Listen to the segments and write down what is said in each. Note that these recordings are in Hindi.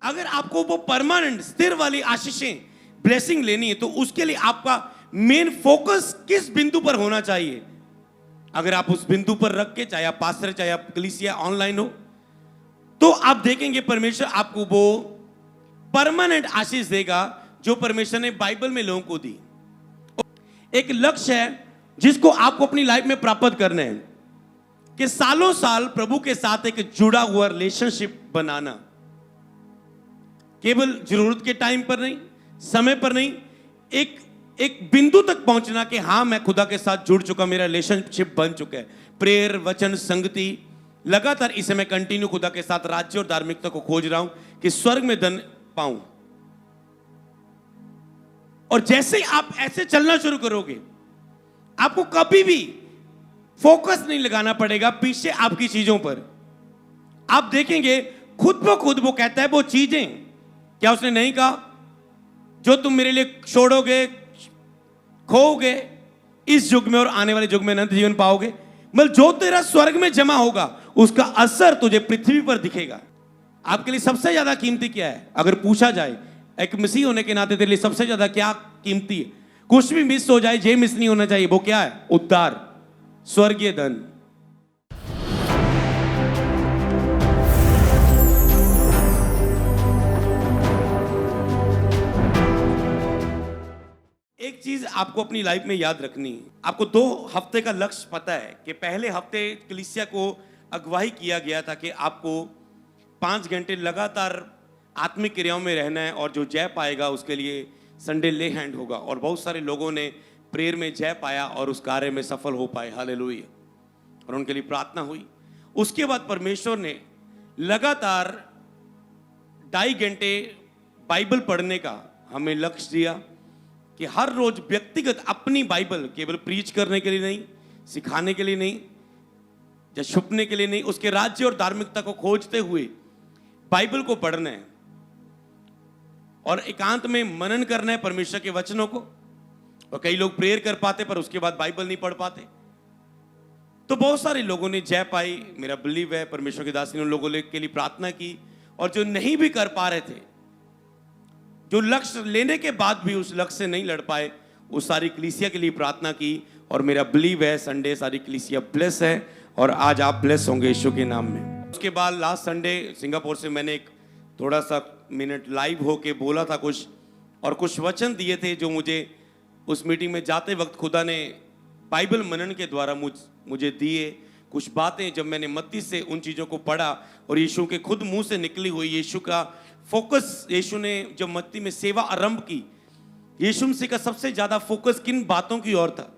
अगर आपको वो परमानेंट स्थिर वाली आशीषें ब्लेसिंग लेनी है तो उसके लिए आपका मेन फोकस किस बिंदु पर होना चाहिए? अगर आप उस बिंदु पर रख के, चाहे आप पास्टर, चाहे आप कलीसिया ऑनलाइन हो, तो आप देखेंगे परमेश्वर आपको वो परमानेंट आशीष देगा जो परमेश्वर ने बाइबल में लोगों को दी। एक लक्ष्य है जिसको आपको अपनी लाइफ में प्राप्त करना है कि सालों साल प्रभु के साथ एक जुड़ा हुआ रिलेशनशिप बनाना। केवल जरूरत के टाइम पर नहीं, समय पर नहीं, एक बिंदु तक पहुंचना कि हां मैं खुदा के साथ जुड़ चुका, मेरा रिलेशनशिप बन चुका है। प्रेयर, वचन, संगति, लगातार इसे मैं कंटिन्यू खुदा के साथ राज्य और धार्मिकता को खोज रहा हूं कि स्वर्ग में धन पाऊं। और जैसे ही आप ऐसे चलना शुरू करोगे, आपको कभी भी फोकस नहीं लगाना पड़ेगा पीछे आपकी चीजों पर। आप देखेंगे खुद ब खुद वो कहता है वो चीजें, क्या उसने नहीं कहा, जो तुम मेरे लिए छोड़ोगे, खोओगे, इस युग में और आने वाले युग में अनंत जीवन पाओगे। मतलब जो तेरा स्वर्ग में जमा होगा उसका असर तुझे पृथ्वी पर दिखेगा। आपके लिए सबसे ज्यादा कीमती क्या है? अगर पूछा जाए एक मसीह होने के नाते तेरे लिए सबसे ज्यादा क्या कीमती है? कुछ भी मिस हो जाए, जे मिस नहीं होना चाहिए, वो क्या है? उद्धार, स्वर्गीय धन। एक चीज आपको अपनी लाइफ में याद रखनी है। आपको 2 हफ्ते का लक्ष्य पता है कि पहले हफ्ते कलीसिया को अगुवाई किया गया था कि आपको 5 घंटे लगातार आत्मिक क्रियाओं में रहना है और जो जय पाएगा उसके लिए संडे ले हैंड होगा। और बहुत सारे लोगों ने प्रेयर में जय पाया और उस कार्य में सफल हो पाए, हालेलुया। और उनके लिए प्रार्थना हुई। उसके बाद परमेश्वर ने लगातार 2.5 घंटे बाइबल पढ़ने का हमें लक्ष्य दिया कि हर रोज व्यक्तिगत अपनी बाइबल, केवल प्रीच करने के लिए नहीं, सिखाने के लिए नहीं या छुपने के लिए नहीं, उसके राज्य और धार्मिकता को खोजते हुए बाइबल को पढ़ना है और एकांत में मनन करना है परमेश्वर के वचनों को। और कई लोग प्रेयर कर पाते पर उसके बाद बाइबल नहीं पढ़ पाते। तो बहुत सारे लोगों ने जय पाई, मेरा बिलीव है। परमेश्वर के दास ने उन लोगों के लिए प्रार्थना की। और जो नहीं भी कर पा रहे थे, जो लक्ष्य लेने के बाद भी उस लक्ष्य से नहीं लड़ पाए, उस सारी कलीसिया के लिए प्रार्थना की। और मेरा बिलीव है संडे सारी कलीसिया ब्लेस है और आज आप ब्लेस होंगे यीशु के नाम में। उसके बाद लास्ट संडे सिंगापुर से मैंने एक थोड़ा सा मिनट लाइव होके बोला था कुछ, और कुछ वचन दिए थे जो मुझे उस मीटिंग में जाते वक्त खुदा ने बाइबल मनन के द्वारा मुझे दिए। कुछ बातें जब मैंने मत्ती से उन चीज़ों को पढ़ा और यीशु के खुद मुंह से निकली हुई यीशु का फोकस, यीशु ने जब मत्ती में सेवा आरंभ की, यीशु मसीह का सबसे ज़्यादा फोकस किन बातों की ओर था।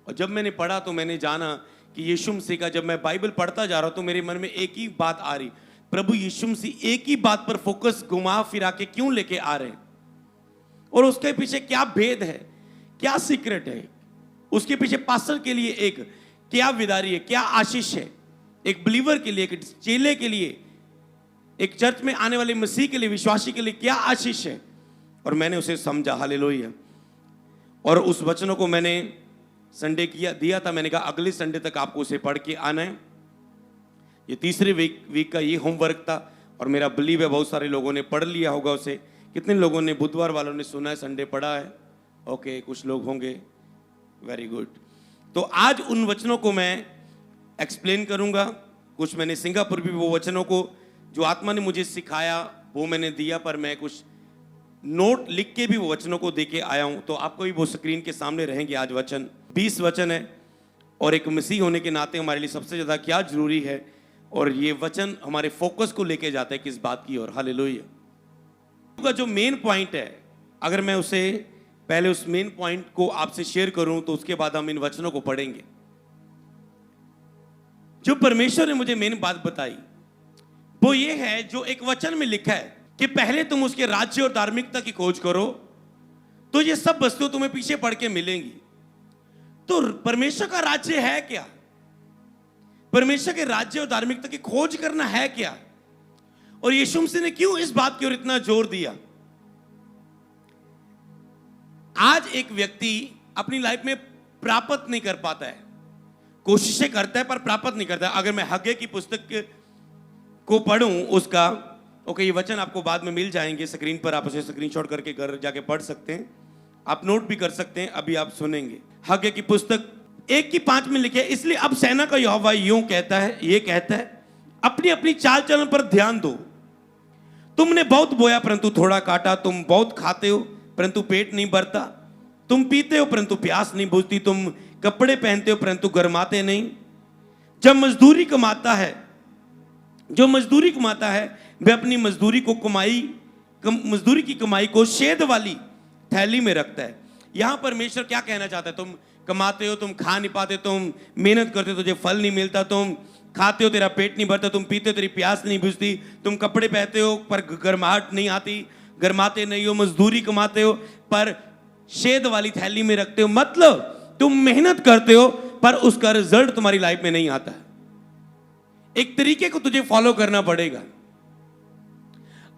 और जब मैंने पढ़ा तो मैंने जाना कि यीशु मसीह का, जब मैं बाइबल पढ़ता जा रहा हूँ तो मेरे मन में एक ही बात आ रही, प्रभु यीशु मसीह एक ही बात पर फोकस घुमा फिरा के क्यों लेके आ रहे हैं और उसके पीछे क्या भेद है, क्या सीक्रेट है, उसके पीछे पास्टर के लिए एक क्या विदारी है, क्या आशीष है, एक बिलीवर के लिए, एक चेले के लिए, एक चर्च में आने वाले मसीह के लिए, विश्वासी के लिए क्या आशीष है। और मैंने उसे समझा, हालेलुया। और उस वचनों को मैंने संडे दिया था। मैंने कहा अगले संडे तक आपको उसे पढ़ के आना है। ये तीसरे वीक का ये होमवर्क था और मेरा बिलीव है बहुत सारे लोगों ने पढ़ लिया होगा उसे। कितने लोगों ने, बुधवार वालों ने सुना है, संडे पढ़ा है? ओके, कुछ लोग होंगे, वेरी गुड। तो आज उन वचनों को मैं एक्सप्लेन करूंगा। कुछ मैंने सिंगापुर भी वो वचनों को जो आत्मा ने मुझे सिखाया वो मैंने दिया, पर मैं कुछ नोट लिख के भी वो वचनों को दे के आया हूं। तो आपको भी वो स्क्रीन के सामने रहेंगे। आज वचन 20 वचन है और एक मसीह होने के नाते हमारे लिए सबसे ज़्यादा क्या जरूरी है, और ये वचन हमारे फोकस को लेके जाता है किस बात की ओर, हालेलुया। का जो मेन पॉइंट है, अगर मैं उसे पहले उस मेन पॉइंट को आपसे शेयर करूं तो उसके बाद हम इन वचनों को पढ़ेंगे। जो परमेश्वर ने मुझे मेन बात बताई वो ये है जो एक वचन में लिखा है कि पहले तुम उसके राज्य और धार्मिकता की खोज करो तो ये सब वस्तुएं तुम्हें पीछे पड़ के मिलेंगी। तो परमेश्वर का राज्य है क्या? परमेश्वर के राज्य और धार्मिकता की खोज करना है क्या? और यीशु मसीह ने क्यों इस बात की ओर इतना जोर दिया? आज एक व्यक्ति अपनी लाइफ में प्राप्त नहीं कर पाता है, कोशिशें करता है पर प्राप्त नहीं करता है। अगर मैं हग्गे की पुस्तक को पढ़ूं, उसका ओके, ये वचन आपको बाद में मिल जाएंगे स्क्रीन पर, आप उसे स्क्रीनशॉट करके घर जाके पढ़ सकते हैं, आप नोट भी कर सकते हैं, अभी आप सुनेंगे। हग्गे की पुस्तक 1:5 में लिखे, इसलिए अब सेना का यहोवा यूं कहता है, ये कहता है, अपनी अपनी चाल चलन पर ध्यान दो। तुमने बहुत बोया परंतु थोड़ा काटा, तुम बहुत खाते हो परंतु पेट नहीं भरता, तुम पीते हो परंतु प्यास नहीं बुझती, तुम कपड़े पहनते हो परंतु गर्माते नहीं। जब मजदूरी कमाता है, जो मजदूरी कमाता है वह अपनी मजदूरी की कमाई को शेद वाली थैली में रखता है। यहां परमेश्वर क्या कहना चाहता है? तुम कमाते हो, तुम खा नहीं पाते, तुम मेहनत करते हो, तुझे फल नहीं मिलता, तुम खाते हो तेरा पेट नहीं भरता, तुम पीते हो तेरी प्यास नहीं बुझती, तुम कपड़े पहनते हो पर गर्माहट नहीं आती, गर्माते नहीं हो, मजदूरी कमाते हो पर शेद वाली थैली में रखते हो। मतलब तुम मेहनत करते हो पर उसका रिजल्ट तुम्हारी लाइफ में नहीं आता। एक तरीके को तुझे फॉलो करना पड़ेगा।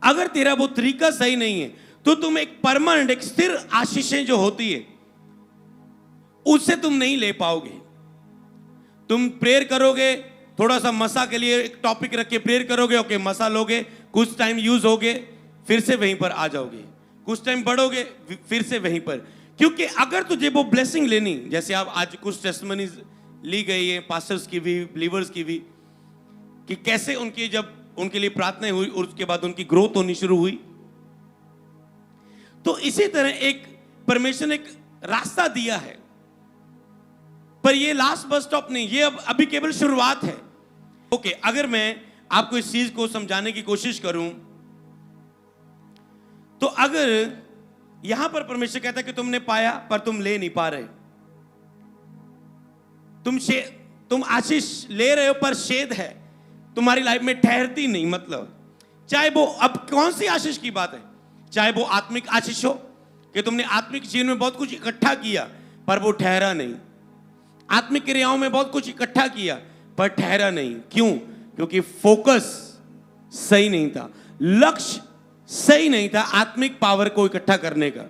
अगर तेरा वो तरीका सही नहीं है तो तुम एक परमानेंट, एक स्थिर आशीषें जो होती है उससे तुम नहीं ले पाओगे। तुम प्रेयर करोगे, थोड़ा सा मसा के लिए एक टॉपिक रख के प्रेयर करोगे, ओके मसा लोगे, कुछ टाइम यूज होगे, फिर से वहीं पर आ जाओगे, कुछ टाइम बढ़ोगे, फिर से वहीं पर। क्योंकि अगर तुझे वो ब्लेसिंग लेनी, जैसे आप आज कुछ टेस्टिमनीज ली गई है पास्टर्स की भी, बिलीवर्स की भी, कि कैसे उनकी जब उनके लिए प्रार्थना हुई और उसके बाद उनकी ग्रोथ होनी शुरू हुई, तो इसी तरह एक परमेश्वर ने एक रास्ता दिया है, पर ये लास्ट बस स्टॉप नहीं, ये अब अभी केवल शुरुआत है। ओके, अगर मैं आपको इस चीज को समझाने की कोशिश करूं तो अगर यहां पर परमेश्वर कहता है कि तुमने पाया पर तुम ले नहीं पा रहे, तुम आशीष ले रहे हो पर शेद है तुम्हारी लाइफ में, ठहरती नहीं। मतलब चाहे वो, अब कौन सी आशीष की बात है, चाहे वो आत्मिक आशीष हो कि तुमने आत्मिक जीवन में बहुत कुछ इकट्ठा किया पर वो ठहरा नहीं, आत्मिक क्रियाओं में बहुत कुछ इकट्ठा किया पर ठहरा नहीं। क्यों? क्योंकि फोकस सही नहीं था, लक्ष्य सही नहीं था आत्मिक पावर को इकट्ठा करने का,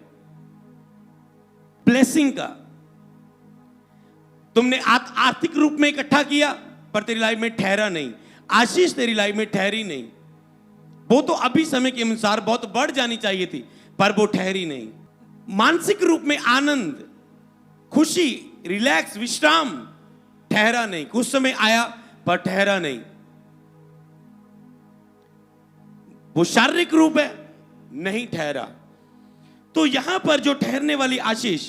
ब्लेसिंग का। तुमने आर्थिक रूप में इकट्ठा किया पर तेरी लाइफ में ठहरा नहीं, आशीष तेरी लाइफ में ठहरी नहीं। वो तो अभी समय के अनुसार बहुत बढ़ जानी चाहिए थी पर वो ठहरी नहीं। मानसिक रूप में आनंद, खुशी, रिलैक्स, विश्राम ठहरा नहीं, कुछ समय आया पर ठहरा नहीं। वो शारीरिक रूप है, नहीं ठहरा। तो यहां पर जो ठहरने वाली आशीष,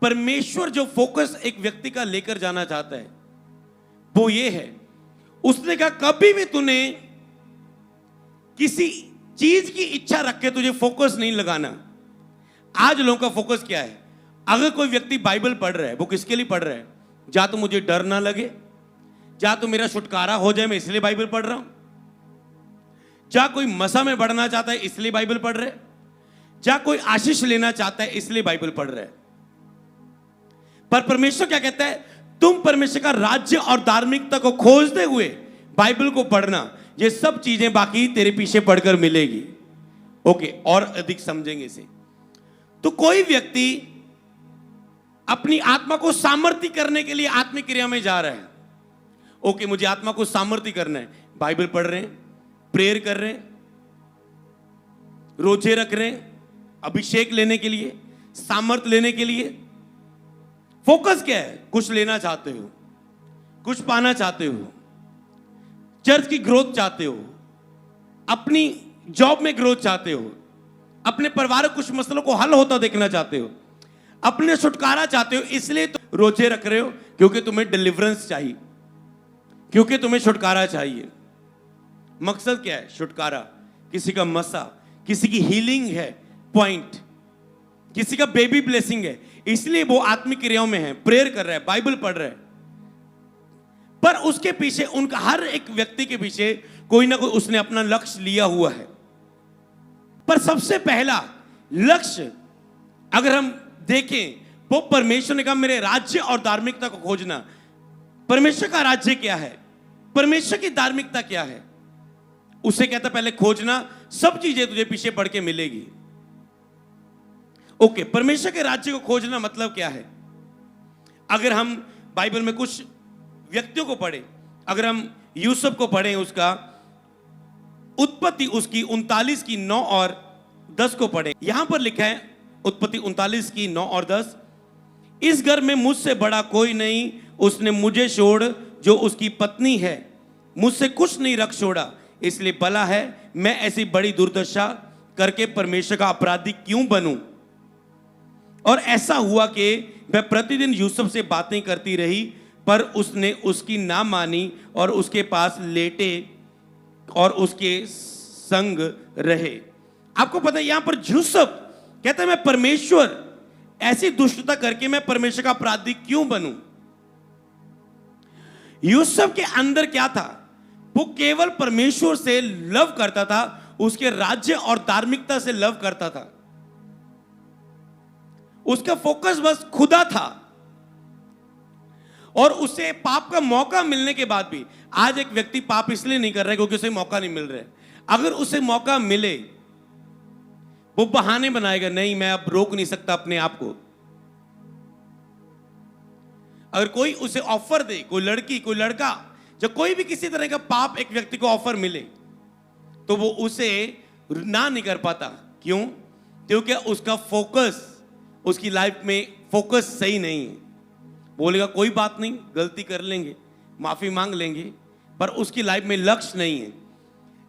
परमेश्वर जो फोकस एक व्यक्ति का लेकर जाना चाहता है वो ये है, उसने कहा कभी भी तूने किसी चीज की इच्छा रख के तुझे फोकस नहीं लगाना। आज लोगों का फोकस क्या है? अगर कोई व्यक्ति बाइबल पढ़ रहा है, वो किसके लिए पढ़ रहा है? जा तो मुझे डर ना लगे, जा तो मेरा छुटकारा हो जाए, मैं इसलिए बाइबल पढ़ रहा हूं। जा कोई मसा में बढ़ना चाहता है इसलिए बाइबल पढ़ रहे, जा कोई आशीष लेना चाहता है इसलिए बाइबल पढ़ रहे। पर परमेश्वर क्या कहता है? तुम परमेश्वर का राज्य और धार्मिकता को खोजते हुए बाइबल को पढ़ना, ये सब चीजें बाकी तेरे पीछे पढ़कर मिलेगी। ओके, और अधिक समझेंगे इसे। तो कोई व्यक्ति अपनी आत्मा को सामर्थ्य करने के लिए आत्मिक क्रिया में जा रहा है। ओके, मुझे आत्मा को सामर्थ्य करना है, बाइबल पढ़ रहे हैं, प्रेयर कर रहे हैं, रोजे रख रहे हैं, अभिषेक लेने के लिए, सामर्थ्य लेने के लिए। फोकस क्या है? कुछ लेना चाहते हो, कुछ पाना चाहते हो, चर्च की ग्रोथ चाहते हो, अपनी जॉब में ग्रोथ चाहते हो, अपने परिवार के कुछ मसलों को हल होता देखना चाहते हो, अपने छुटकारा चाहते हो, इसलिए तो रोजे रख रहे हो, क्योंकि तुम्हें डिलीवरेंस चाहिए, क्योंकि तुम्हें छुटकारा चाहिए। मकसद क्या है? छुटकारा। किसी का मसा, किसी की हीलिंग है पॉइंट, किसी का बेबी ब्लेसिंग है, इसलिए वो आत्मिक क्रियाओं में है, प्रेयर कर रहा है, बाइबल पढ़ रहा है। पर उसके पीछे, उनका हर एक व्यक्ति के पीछे कोई ना कोई उसने अपना लक्ष्य लिया हुआ है। पर सबसे पहला लक्ष्य अगर हम देखें, वो परमेश्वर ने कहा मेरे राज्य और धार्मिकता को खोजना। परमेश्वर का राज्य क्या है? परमेश्वर की धार्मिकता क्या है? उसे कहता पहले खोजना, सब चीजें तुझे पीछे पढ़ के मिलेगी। ओके, परमेश्वर के राज्य को खोजना मतलब क्या है? अगर हम बाइबल में कुछ व्यक्तियों को पढ़े, अगर हम यूसुफ को पढ़ें, उत्पत्ति उसकी 39 की 9 और 10 को पढ़े। यहां पर लिखा है उत्पत्ति 39 की 9 और 10, इस घर में मुझसे बड़ा कोई नहीं, उसने मुझे छोड़ जो उसकी पत्नी है मुझसे कुछ नहीं रख छोड़ा, इसलिए भला है मैं ऐसी बड़ी दुर्दशा करके परमेश्वर का अपराधी क्यों बनूं। और ऐसा हुआ कि वह प्रतिदिन यूसुफ से बातें करती रही, पर उसने उसकी ना मानी और उसके पास लेटे और उसके संग रहे। आपको पता है यहां पर यूसुफ कहता है मैं परमेश्वर ऐसी दुष्टता करके मैं परमेश्वर का अपराधी क्यों बनूं। यूसुफ के अंदर क्या था, वो केवल परमेश्वर से लव करता था, उसके राज्य और धार्मिकता से लव करता था। उसका फोकस बस खुदा था। और उसे पाप का मौका मिलने के बाद भी, आज एक व्यक्ति पाप इसलिए नहीं कर रहा है क्योंकि उसे मौका नहीं मिल रहा है। अगर उसे मौका मिले वो बहाने बनाएगा, नहीं मैं अब रोक नहीं सकता अपने आप को। अगर कोई उसे ऑफर दे, कोई लड़की कोई लड़का, जब कोई भी किसी तरह का पाप एक व्यक्ति को ऑफर मिले तो वो उसे ना नहीं कर पाता। क्यों? क्योंकि उसका फोकस, उसकी लाइफ में फोकस सही नहीं है। बोलेगा कोई बात नहीं, गलती कर लेंगे, माफी मांग लेंगे, पर उसकी लाइफ में लक्ष्य नहीं है।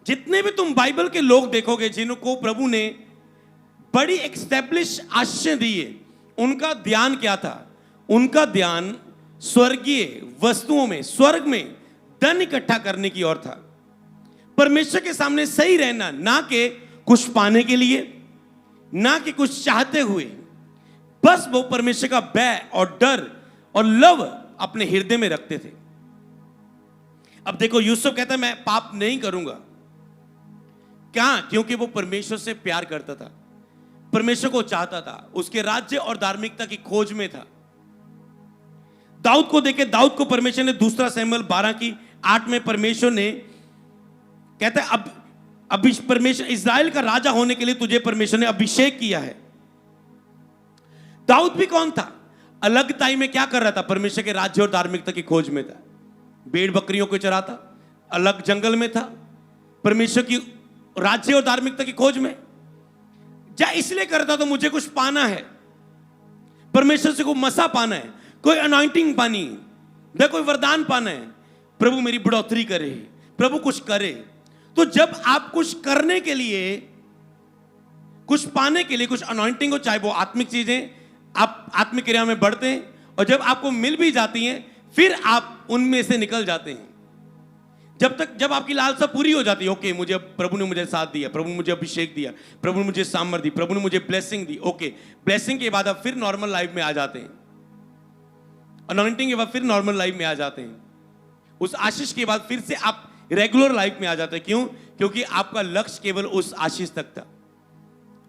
जितने भी तुम बाइबल के लोग देखोगे जिनको प्रभु ने बड़ी एस्टैब्लिश आशीष दी है, उनका ध्यान क्या था? उनका ध्यान स्वर्गीय वस्तुओं में, स्वर्ग में धन इकट्ठा करने की ओर था। परमेश्वर के सामने सही रहना, ना कि कुछ पाने के लिए, ना कि कुछ चाहते हुए। बस वो परमेश्वर का भय और डर और लव अपने हृदय में रखते थे। अब देखो यूसुफ कहता है मैं पाप नहीं करूंगा। क्या? क्योंकि वो परमेश्वर से प्यार करता था, परमेश्वर को चाहता था, उसके राज्य और धार्मिकता की खोज में था। दाऊद को देखे, दाऊद को परमेश्वर ने दूसरा शमूएल 12 की 8 में परमेश्वर ने कहता है अब परमेश्वर इस्राएल का राजा होने के लिए तुझे परमेश्वर ने अभिषेक किया है। दाऊद भी कौन था? अलगताई में क्या कर रहा था? परमेश्वर के राज्य और धार्मिकता की खोज में था। भेड़ बकरियों को चराता, अलग जंगल में था, परमेश्वर की राज्य और धार्मिकता की खोज में। जा इसलिए करता तो मुझे कुछ पाना है, परमेश्वर से कोई मसा पाना है, कोई अनॉइंटिंग पानी है, कोई वरदान पाना है, प्रभु मेरी बढ़ोतरी करे, प्रभु कुछ करे। तो जब आप कुछ करने के लिए, कुछ पाने के लिए, कुछ अनॉइंटिंग हो, चाहे वो आत्मिक चीजें, आप आत्मिक क्रिया में बढ़ते हैं, और जब आपको मिल भी जाती हैं फिर आप उनमें से निकल जाते हैं। जब आपकी लालसा पूरी हो जाती है, ओके मुझे प्रभु ने मुझे साथ दिया, प्रभु ने मुझे अभिषेक दिया, प्रभु ने मुझे सामर्थ दी, प्रभु ने मुझे ब्लेसिंग दी, ओके ब्लेसिंग के बाद आप फिर नॉर्मल लाइफ में आ जाते हैं, अनॉइंटिंग के बाद फिर नॉर्मल लाइफ में आ जाते हैं, उस आशीष के बाद फिर से आप रेगुलर लाइफ में आ जाते हैं। क्यों? क्योंकि आपका लक्ष्य केवल उस आशीष तक था।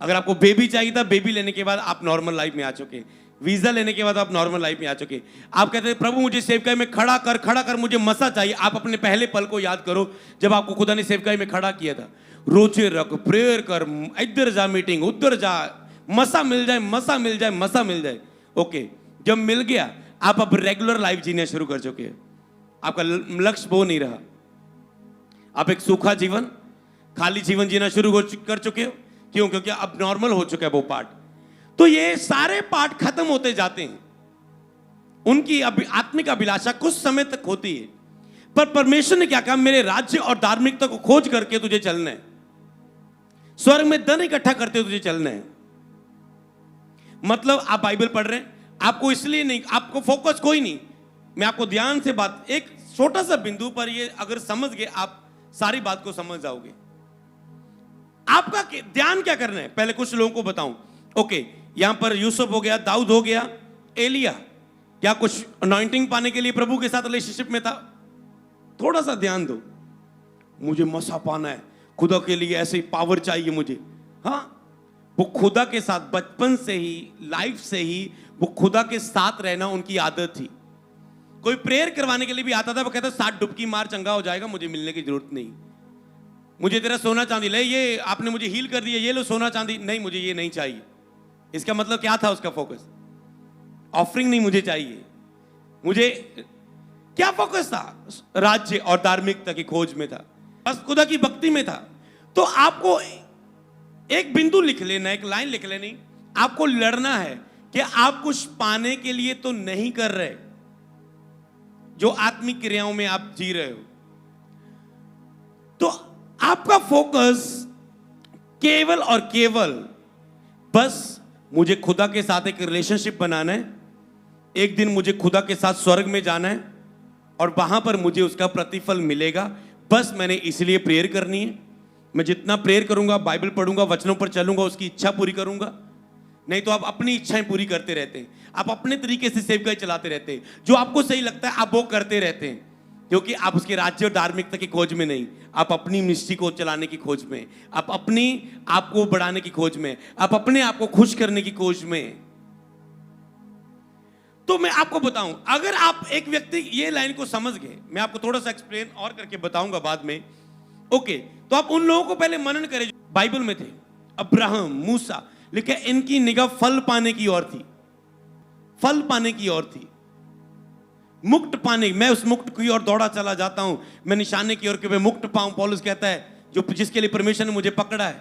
अगर आपको बेबी चाहिए था, बेबी लेने के बाद आप नॉर्मल लाइफ में आ चुके, वीजा लेने के बाद आप नॉर्मल लाइफ में आ चुके। आप कहते हैं प्रभु मुझे सेवकाई में खड़ा कर, मुझे मसा चाहिए। आप अपने पहले पल को याद करो जब आपको खुदा ने सेवकाई में खड़ा किया था। रोजे रख, प्रेयर कर, इधर जा मीटिंग, उधर जा, मसा मिल जाए, मसा मिल जाए, मसा मिल जाए। ओके, जब मिल गया आप अब रेगुलर लाइफ जीना शुरू कर चुके हैं। आपका लक्ष्य वो नहीं रहा, आप एक सूखा जीवन, खाली जीवन जीना शुरू कर चुके हो। क्यों? क्योंकि अब नॉर्मल हो चुका है वो पार्ट। तो ये सारे पार्ट खत्म होते जाते हैं। उनकी आत्मिक अभिलाषा कुछ समय तक होती है, पर परमेश्वर ने क्या कहा? मेरे राज्य और धार्मिकता को खोज करके तुझे चलना है, स्वर्ग में धन इकट्ठा करते तुझे चलना है। मतलब आप बाइबल पढ़ रहे हैं, आपको इसलिए नहीं, आपको फोकस कोई नहीं। मैं आपको ध्यान से बात, एक छोटा सा बिंदु पर ये अगर समझ गए आप सारी बात को समझ जाओगे। आपका ध्यान क्या करना है? पहले कुछ लोगों को बताऊं। ओके, यहां पर यूसुफ हो गया, दाऊद हो गया, एलिया, क्या कुछ अनॉइंटिंग पाने के लिए प्रभु के साथ रिलेशनशिप में था? थोड़ा सा ध्यान दो। मुझे मसा पाना है, खुदा के लिए ऐसे ही पावर चाहिए मुझे। हाँ, वो खुदा के साथ बचपन से ही, लाइफ से ही वो खुदा के साथ रहना उनकी आदत थी। कोई प्रेयर करवाने के लिए भी आता था, वो कहता 7 डुबकी मार, चंगा हो जाएगा, मुझे मिलने की जरूरत नहीं। मुझे तेरा सोना चांदी ले, ये आपने मुझे हील कर दिया, ये लो सोना चांदी, नहीं मुझे ये नहीं चाहिए। इसका मतलब क्या था उसका फोकस? ऑफरिंग नहीं मुझे चाहिए। मुझे क्या फोकस था? राज्य और धार्मिकता की खोज में था, बस खुदा की भक्ति में था। तो आपको एक बिंदु लिख लेना, एक लाइन लिख लेनी, आपको लड़ना है कि आप कुछ पाने के लिए तो नहीं कर रहे जो आत्मिक क्रियाओं में आप जी रहे हो। तो आपका फोकस केवल और केवल बस मुझे खुदा के साथ एक रिलेशनशिप बनाना है, एक दिन मुझे खुदा के साथ स्वर्ग में जाना है और वहां पर मुझे उसका प्रतिफल मिलेगा। बस मैंने इसलिए प्रेयर करनी है। मैं जितना प्रेयर करूंगा, बाइबल पढ़ूंगा, वचनों पर चलूंगा, उसकी इच्छा पूरी करूंगा। नहीं तो आप अपनी इच्छाएं पूरी करते रहते हैं, आप अपने तरीके से सेवकाई चलाते रहते हैं, जो आपको सही लगता है आप वो करते रहते हैं, क्योंकि आप उसके राज्य और धार्मिकता की खोज में नहीं, आप अपनी मिनिस्ट्री को चलाने की खोज में, आप अपनी आप को बढ़ाने की खोज में, आप अपने आप को खुश करने की खोज में। तो मैं आपको बताऊं, अगर आप एक व्यक्ति ये लाइन को समझ गए, मैं आपको थोड़ा सा एक्सप्लेन और करके बताऊंगा बाद में। ओके, तो आप उन लोगों को पहले मनन करें जो बाइबल में थे, अब्राहम, मूसा, लेकिन इनकी निगाह फल पाने की ओर थी, फल पाने की ओर थी, मुक्त पाने। मैं उस मुक्त की ओर दौड़ा चला जाता हूं, मैं निशाने की ओर कि मैं मुक्त पाऊं। पौलुस कहता है जो जिसके लिए परमेश्वर ने मुझे पकड़ा है।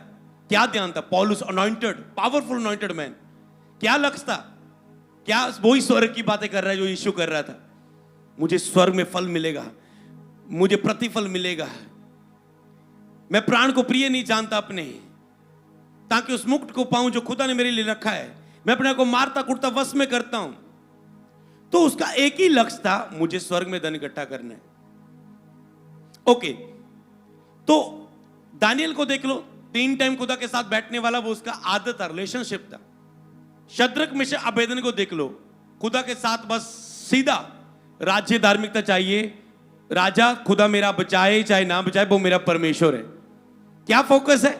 क्या ध्यान था? पौलुस अनॉइंटेड, पावरफुल अनॉइंटेड मैन। क्या लक्ष्य था? क्या वही स्वर्ग की बातें कर रहा है जो यीशु कर रहा था। मुझे स्वर्ग में फल मिलेगा, मुझे प्रतिफल मिलेगा। मैं प्राण को प्रिय नहीं जानता अपने, ताकि उस मुक्त को पाऊं जो खुदा ने मेरे लिए रखा है। मैं अपने को मारता कुटता वश में करता हूं। तो उसका एक ही लक्ष्य था, मुझे स्वर्ग में धन इकट्ठा करना है। ओके, तो दानियल को देख लो, 3 टाइम खुदा के साथ बैठने वाला, वो उसका आदत था, रिलेशनशिप था। शद्रक मिशक अबेदनगो को देख लो, खुदा के साथ बस सीधा राज्य धार्मिकता चाहिए। राजा खुदा मेरा बचाए चाहे ना बचाए, वो मेरा परमेश्वर है। क्या फोकस है?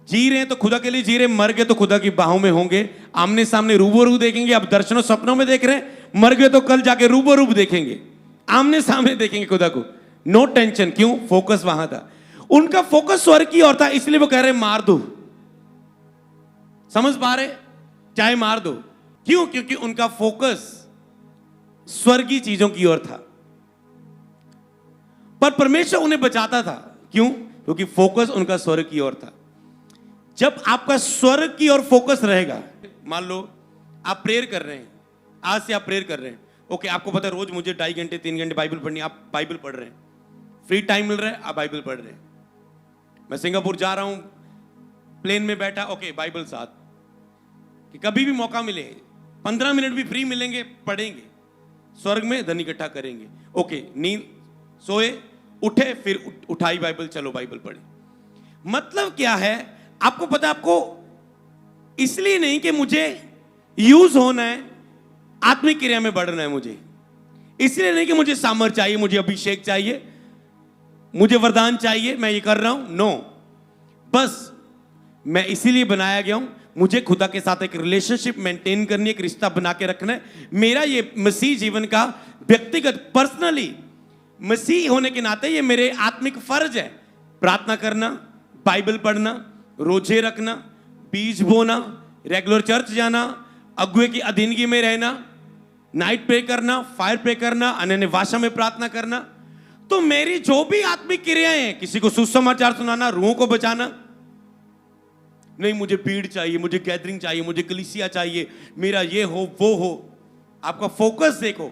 जी रहे हैं तो खुदा के लिए जी रहे, मर गए तो खुदा की बाहों में होंगे, आमने सामने रूबरू देखेंगे। अब दर्शनों सपनों में देख रहे हैं, मर गए तो कल जाके रूबरू देखेंगे, आमने सामने देखेंगे खुदा को। No tension. क्यों? फोकस वहां था। उनका फोकस स्वर्ग की ओर था, इसलिए वो कह रहे मार दो। समझ पा रहे? चाहे मार दो। क्यों? क्योंकि उनका फोकस स्वर्गीय चीजों की ओर था। पर परमेश्वर उन्हें बचाता था। क्यों? क्योंकि फोकस उनका स्वर्ग की ओर था। जब आपका स्वर्ग की ओर फोकस रहेगा, मान लो आप प्रेयर कर रहे हैं, आज से आप प्रेयर कर रहे हैं। ओके, आपको पता है रोज मुझे 2.5 घंटे 3 घंटे बाइबल पढ़नी, आप बाइबल पढ़ रहे हैं, फ्री टाइम मिल रहा है, आप बाइबल पढ़ रहे हैं। मैं सिंगापुर जा रहा हूं, प्लेन में बैठा, ओके बाइबल साथ, कि कभी भी मौका मिले 15 मिनट भी फ्री मिलेंगे, पढ़ेंगे, स्वर्ग में धन इकट्ठा करेंगे। ओके, नींद, सोए, उठे, फिर उठाई बाइबल, चलो बाइबल पढ़े। मतलब क्या है? आपको पता, आपको इसलिए नहीं कि मुझे यूज होना है, आत्मिक क्रिया में बढ़ना है मुझे, इसलिए नहीं कि मुझे सामर्थ चाहिए, मुझे अभिषेक चाहिए, मुझे वरदान चाहिए, मैं ये कर रहा हूं। नो, बस मैं इसीलिए बनाया गया हूं, मुझे खुदा के साथ एक रिलेशनशिप मेंटेन करनी है, एक रिश्ता बना के रखना है। मेरा ये मसीह जीवन का व्यक्तिगत, पर्सनली मसीह होने के नाते ये मेरे आत्मिक फर्ज है। प्रार्थना करना, बाइबल पढ़ना, रोजे रखना, बीज बोना, रेगुलर चर्च जाना, अगुए की अधीनगी में रहना, नाइट प्रे करना, फायर प्रे करना, अन्य भाषा में प्रार्थना करना। तो मेरी जो भी आत्मिक क्रियाएं हैं, किसी को सुसमाचार सुनाना, रूहों को बचाना, नहीं मुझे भीड़ चाहिए, मुझे गैदरिंग चाहिए, मुझे कलीसिया चाहिए, मेरा ये हो वो हो। आपका फोकस देखो,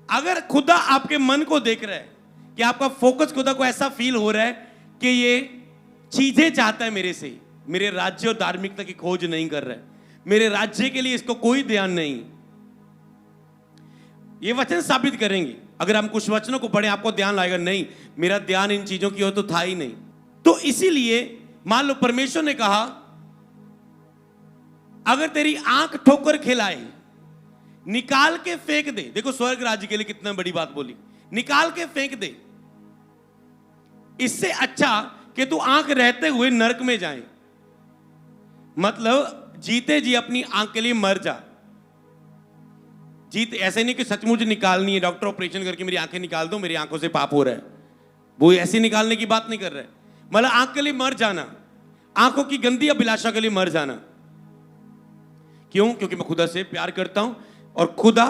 अगर खुदा आपके मन को देख रहा है कि आपका फोकस खुदा को ऐसा फील हो रहा है कि ये चीजें चाहता है मेरे से, मेरे राज्य और धार्मिकता की खोज नहीं कर रहा है, मेरे राज्य के लिए इसको कोई ध्यान नहीं, ये वचन साबित करेंगे। अगर हम कुछ वचनों को पढ़ें, आपको ध्यान लाएगा, नहीं मेरा ध्यान इन चीजों की ओर तो था ही नहीं। तो इसीलिए मान लो परमेश्वर ने कहा, अगर तेरी आंख ठोकर खिलाए, निकाल के फेंक दे। देखो स्वर्ग राज्य के लिए कितना बड़ी बात बोली, निकाल के फेंक दे। इससे अच्छा कि तू आंख रहते हुए नरक में जाए, मतलब जीते जी अपनी आंख के लिए मर जा। जीत ऐसे नहीं कि सचमुच निकालनी है, डॉक्टर ऑपरेशन करके मेरी आंखें निकाल दो, मेरी आंखों से पाप हो रहा है, वो ऐसे निकालने की बात नहीं कर रहे। मतलब आंख के लिए मर जाना, आंखों की गंदी अभिलाषा के लिए मर जाना। क्यों? क्योंकि मैं खुदा से प्यार करता हूं और खुदा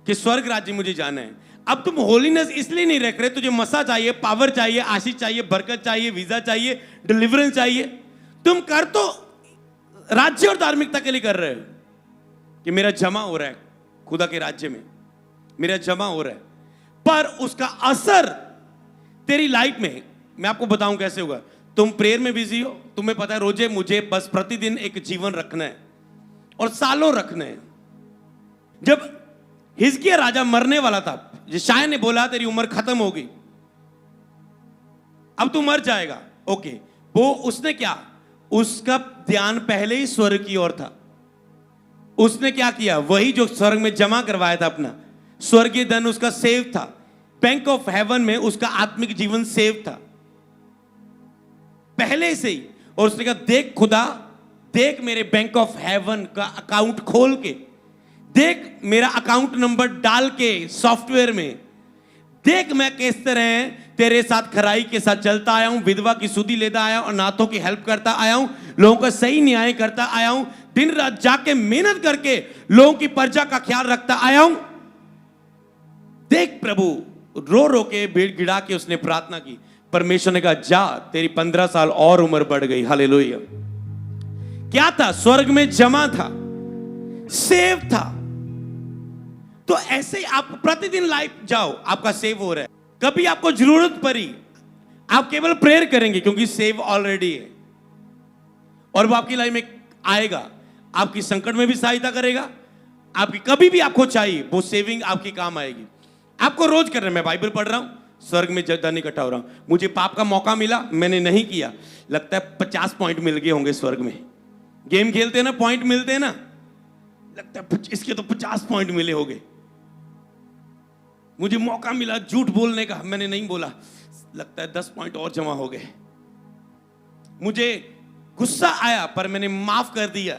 के स्वर्ग राज्य मुझे जाना है। अब तुम होलीनेस इसलिए नहीं रख रहे, तुझे मसा चाहिए, पावर चाहिए, आशीष चाहिए, बरकत चाहिए, वीजा चाहिए, डिलीवरेंस चाहिए। तुम कर तो राज्य और धार्मिकता के लिए कर रहे हो कि मेरा जमा हो रहा है खुदा के राज्य में, मेरा जमा हो रहा है, पर उसका असर तेरी लाइफ में मैं आपको बताऊं कैसे होगा। तुम प्रेयर में बिजी हो, तुम्हें पता है रोजे मुझे बस प्रतिदिन एक जीवन रखना है और सालों रखना है। जब हिजकिय्याह राजा मरने वाला था, यशायाह ने बोला तेरी उम्र खत्म होगी, अब तू मर जाएगा। ओके, वो उसने क्या, उसका ध्यान पहले ही स्वर्ग की ओर था। उसने क्या किया, वही जो स्वर्ग में जमा करवाया था अपना स्वर्गीय धन, उसका सेव था बैंक ऑफ हेवन में, उसका आत्मिक जीवन सेव था पहले से ही। और उसने कहा देख खुदा, देख मेरे बैंक ऑफ हेवन का अकाउंट खोल के, देख मेरा अकाउंट नंबर डाल के सॉफ्टवेयर में, देख मैं किस तरह तेरे साथ खराई के साथ चलता आया हूं, विधवा की सुधि लेता आया हूं, अनाथों की हेल्प करता आया हूं, लोगों का सही न्याय करता आया हूं, दिन रात जाके मेहनत करके लोगों की प्रजा का ख्याल रखता आया हूं। देख प्रभु, रो रो के भीड़ गिड़ा के उसने प्रार्थना की। परमेश्वर ने कहा जा, तेरी 15 साल और उम्र बढ़ गई। हालेलुया। क्या था, स्वर्ग में जमा था, सेव था। तो ऐसे ही आप प्रतिदिन लाइफ जाओ, आपका सेव हो रहा है। कभी आपको जरूरत पड़ी, आप केवल प्रेयर करेंगे क्योंकि सेव ऑलरेडी है, और वो आपकी लाइफ में आएगा, आपकी संकट में भी सहायता करेगा, आपकी कभी भी आपको चाहिए वो सेविंग आपकी काम आएगी। आपको रोज करना है। मैं बाइबल पढ़ रहा हूं, स्वर्ग में धन इकट्ठा हो रहा हूं, मुझे पाप का मौका मिला, मैंने नहीं किया, लगता है 50 पॉइंट मिल गए होंगे स्वर्ग में। गेम खेलते हैं ना, पॉइंट मिलते हैं ना, लगता है इसके तो 50 पॉइंट मिले होंगे। मुझे मौका मिला झूठ बोलने का, मैंने नहीं बोला, लगता है 10 पॉइंट और जमा हो गए। मुझे गुस्सा आया पर मैंने माफ कर दिया,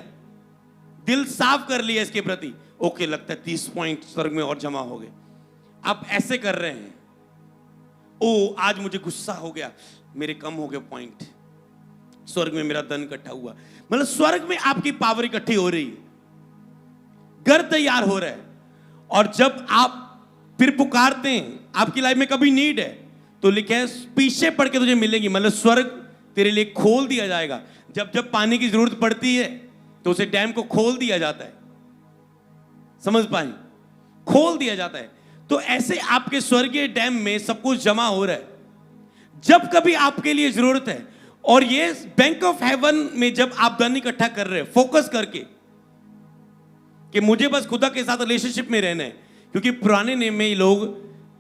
दिल साफ कर लिया इसके प्रति, ओके, लगता है 30 पॉइंट स्वर्ग में और जमा हो गए। आप ऐसे कर रहे हैं, ओ आज मुझे गुस्सा हो गया, मेरे कम हो गए पॉइंट, स्वर्ग में मेरा धन इकट्ठा हुआ। मतलब स्वर्ग में आपकी पावर इकट्ठी हो रही है, घर तैयार हो रहा है। और जब आप फिर पुकारते हैं, आपकी लाइफ में कभी नीड है तो लिखे है पीछे पड़ के तुझे मिलेगी। मतलब स्वर्ग तेरे लिए खोल दिया जाएगा। जब जब पानी की जरूरत पड़ती है तो उसे डैम को खोल दिया जाता है, समझ पाए, खोल दिया जाता है। तो ऐसे आपके स्वर्गीय डैम में सब कुछ जमा हो रहा है जब कभी आपके लिए जरूरत है। और ये बैंक ऑफ हेवन में जब आप धन इकट्ठा कर रहे हैं फोकस करके कि मुझे बस खुदा के साथ रिलेशनशिप में रहना है, क्योंकि पुराने नेम में लोग,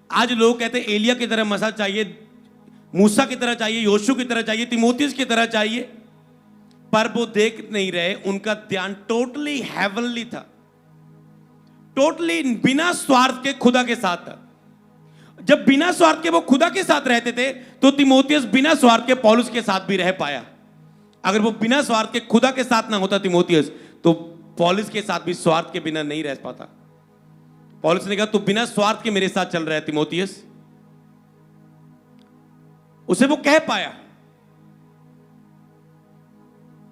आज लोग कहते हैं एलिया की तरह मसा चाहिए, मूसा की तरह चाहिए, योशू की तरह चाहिए, तिमोथियस की तरह चाहिए, पर वो देख नहीं रहे, उनका ध्यान टोटली हेवनली था, टोटली बिना स्वार्थ के खुदा के साथ था। जब बिना स्वार्थ के वो खुदा के साथ रहते थे तो तिमोथियस बिना स्वार्थ के पौलुस के साथ भी रह पाया। अगर वो बिना स्वार्थ के खुदा के साथ ना होता तिमोथियस, तो पौलुस के साथ भी स्वार्थ के बिना नहीं रह पाता। पौलुस ने कहा तू बिना स्वार्थ के मेरे साथ चल रहा है तिमोथियस, उसे वो कह पाया।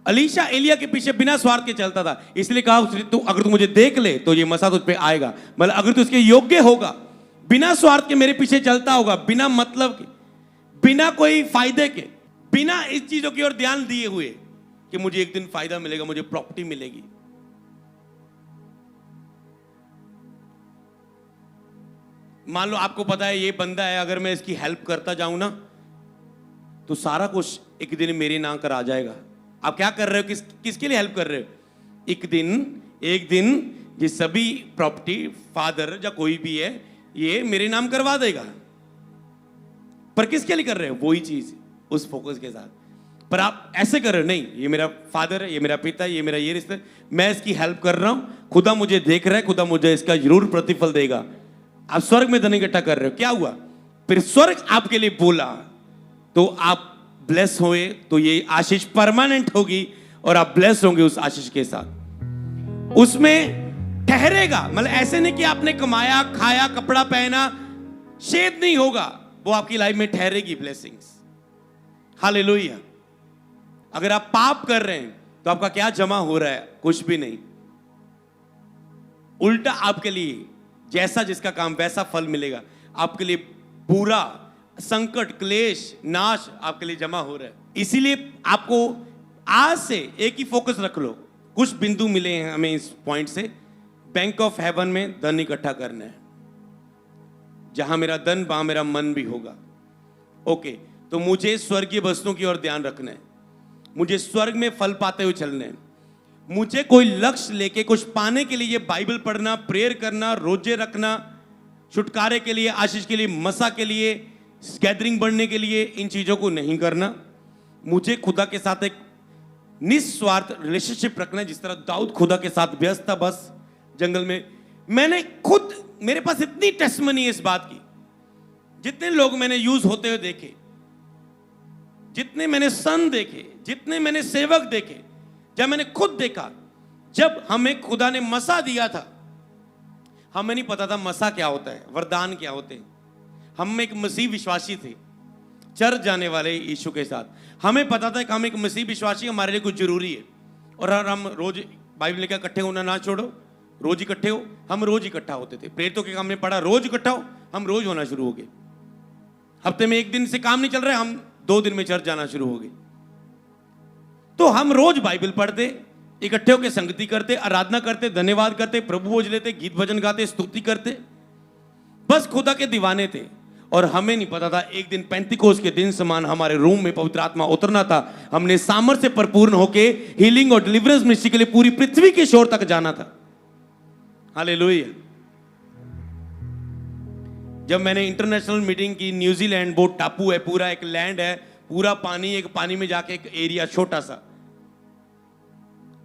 अलीशा एलिया के पीछे बिना स्वार्थ के चलता था, इसलिए कहा उसने तू अगर तू मुझे देख ले तो ये मसा तुझ पे आएगा। मतलब अगर तू इसके योग्य होगा, बिना स्वार्थ के मेरे पीछे चलता होगा, बिना मतलब के, बिना कोई फायदे के, बिना इस चीजों की ओर ध्यान दिए हुए कि मुझे एक दिन फायदा मिलेगा, मुझे प्रॉपर्टी मिलेगी। मान लो आपको पता है ये बंदा है, अगर मैं इसकी हेल्प करता जाऊं ना तो सारा कुछ एक दिन मेरे नाम कर आ जाएगा। आप क्या कर रहे हो, किसके लिए हेल्प कर रहे हो? एक दिन ये सभी प्रॉपर्टी फादर या कोई भी है ये मेरे नाम करवा देगा। पर किसके लिए कर रहे हो? वही चीज उस फोकस के साथ। पर आप ऐसे कर रहे हो, नहीं ये मेरा फादर है, ये मेरा पिता है, ये मेरा ये रिश्ता है, मैं इसकी हेल्प कर रहा हूं, खुदा मुझे देख रहा है, खुदा मुझे इसका जरूर प्रतिफल देगा। आप स्वर्ग में धन इकट्ठा कर रहे हो, क्या हुआ? फिर स्वर्ग आपके लिए बोला तो आप ब्लेस हुए, तो ये आशीष परमानेंट होगी और आप ब्लेस होंगे उस आशीष के साथ, उसमें ठहरेगा। मतलब ऐसे नहीं कि आपने कमाया, खाया, कपड़ा पहना, शेद नहीं होगा, वो आपकी लाइफ में ठहरेगी ब्लेसिंग्स। हालेलुया। अगर आप पाप कर रहे हैं तो आपका क्या जमा हो रहा है? कुछ भी नहीं, उल्टा आपके लिए जैसा जिसका काम वैसा फल मिलेगा। आपके लिए पूरा संकट, क्लेश, नाश आपके लिए जमा हो रहा है। इसीलिए आपको आज से एक ही फोकस रख लो। कुछ बिंदु मिले हैं हमें इस पॉइंट से। बैंक ऑफ हेवन में धन इकट्ठा करना है। जहां मेरा धन वहां मेरा मन भी होगा। ओके, तो मुझे स्वर्गीय वस्तुओं की ओर ध्यान रखना है। मुझे स्वर्ग में फल पाते हुए चलना है। मुझे कोई लक्ष्य लेके कुछ पाने के लिए बाइबल पढ़ना, प्रेयर करना, रोजे रखना, छुटकारे के लिए, आशीष के लिए, मसा के लिए, गैदरिंग बढ़ने के लिए, इन चीजों को नहीं करना। मुझे खुदा के साथ एक निस्वार्थ रिलेशनशिप रखना है, जिस तरह दाऊद खुदा के साथ व्यस्त था। बस जंगल में मैंने खुद, मेरे पास इतनी टेस्टमनी है इस बात की, जितने लोग मैंने यूज होते हुए देखे, जितने मैंने सन देखे, जितने मैंने सेवक देखे, जब मैंने खुद देखा, जब हमें खुदा ने मसा दिया था, हमें नहीं पता था मसा क्या होता है, वरदान क्या होते हैं। हम एक मसीह विश्वासी थे, चर्च जाने वाले यीशु के साथ। हमें पता था कि हम एक मसीह विश्वासी, हमारे लिए कुछ जरूरी है। और हम रोज बाइबल लेकर इकट्ठे होना ना छोड़ो, रोज इकट्ठे हो। हम रोज इकट्ठा होते थे। प्रेरितों के हमने पढ़ा रोज इकट्ठा हो, हम रोज होना शुरू हो गए। हफ्ते में एक दिन से काम नहीं चल रहा है, हम 2 दिन में चर्च जाना शुरू हो गए। तो हम रोज बाइबल पढ़ते, इकट्ठे होकर संगति करते, आराधना करते, धन्यवाद करते, प्रभु भोज लेते, गीत भजन गाते, स्तुति करते, बस खुदा के दीवाने थे। और हमें नहीं पता था एक दिन पेंतिकोस्त के दिन समान हमारे रूम में पवित्र आत्मा उतरना था। हमने सामर्थ्य से परिपूर्ण होकर हीलिंग और डिलीवरेंस मिनिस्ट्री के लिए पूरी पृथ्वी के शोर तक जाना था। हालेलुया। जब मैंने इंटरनेशनल मीटिंग की, न्यूजीलैंड वो टापू है, पूरा एक लैंड है, पूरा पानी, एक पानी में जाके एक एरिया छोटा सा,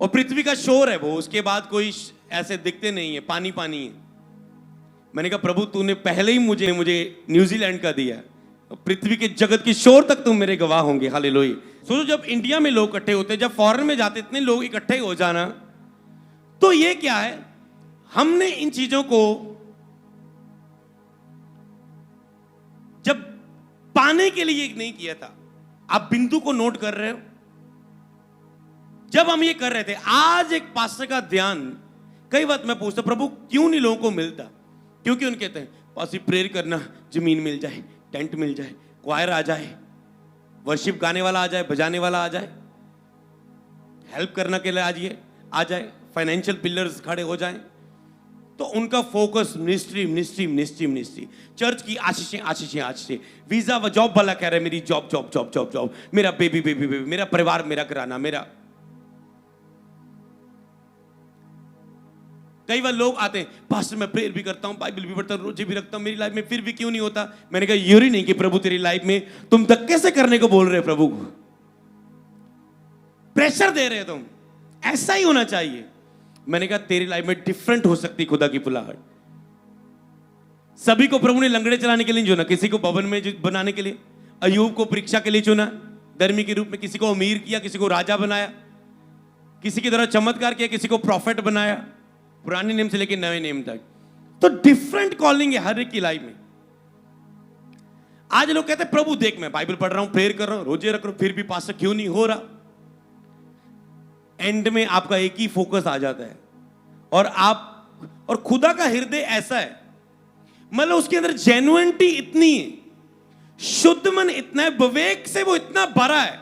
और पृथ्वी का शोर है वो, उसके बाद कोई ऐसे दिखते नहीं है, पानी पानी है। मैंने कहा प्रभु तूने पहले ही मुझे न्यूजीलैंड का दिया, पृथ्वी के जगत की शोर तक तुम मेरे गवाह होंगे। हालेलुया। सोचो जब इंडिया में लोग इकट्ठे होते, जब फॉरेन में जाते, इतने लोग इकट्ठे हो जाना, तो ये क्या है, हमने इन चीजों को जब पाने के लिए नहीं किया था। आप बिंदु को नोट कर रहे हो। जब हम ये कर रहे थे, आज एक पास्टर का ध्यान, कई बार मैं पूछता प्रभु क्यों नहीं लोगों को मिलता, क्योंकि उनके कहते हैं पासी प्रेयर करना, जमीन मिल जाए, टेंट मिल जाए, क्वायर आ जाए, वर्शिप गाने वाला आ जाए, बजाने वाला आ जाए, हेल्प करने के लिए आ जाए, फाइनेंशियल पिलर्स खड़े हो जाएं। तो उनका focus ministry ministry ministry ministry, church की आशीषें आशीषें आशीषें, वीजा व जॉब वाला कह रहे मेरी job job job job job, मेरा बेबी बेबी बेबी, मेरा परिवार, मेरा घराना, मेरा। कई बार लोग आते हैं पास्टर मैं प्रेयर भी करता हूं, बाइबल भी पढ़ता हूं, रोजे भी रखता हूं, मेरी लाइफ में फिर भी क्यों नहीं होता। मैंने कहा यूरी नहीं कि प्रभु तेरी लाइफ में तुम धक्के से करने को बोल रहे हो, प्रभु को प्रेशर दे रहे हो तुम, ऐसा ही होना चाहिए। मैंने कहा तेरी लाइफ में डिफरेंट हो सकती खुदा की बुलाहट। सभी को प्रभु ने लंगड़े चलाने के लिए चुना, किसी को भवन में बनाने के लिए, अयूब को परीक्षा के लिए चुना धर्मी के रूप में, किसी को अमीर किया, किसी को राजा बनाया, किसी की तरह चमत्कार किया, किसी को प्रॉफिट बनाया, पुराने नेम से लेकर नए नेम तक। तो डिफरेंट कॉलिंग है हर एक की लाइफ में। आज लोग कहते हैं प्रभु देख मैं बाइबल पढ़ रहा हूं, प्रेयर कर रहा हूं, रोजे रख रहा हूं, फिर भी पास्टर क्यों नहीं हो रहा। एंड में आपका एक ही फोकस आ जाता है, और खुदा का हृदय ऐसा है, मतलब उसके अंदर जेन्युइनिटी इतनी है, शुद्ध मन इतना है, विवेक से वो इतना भरा है।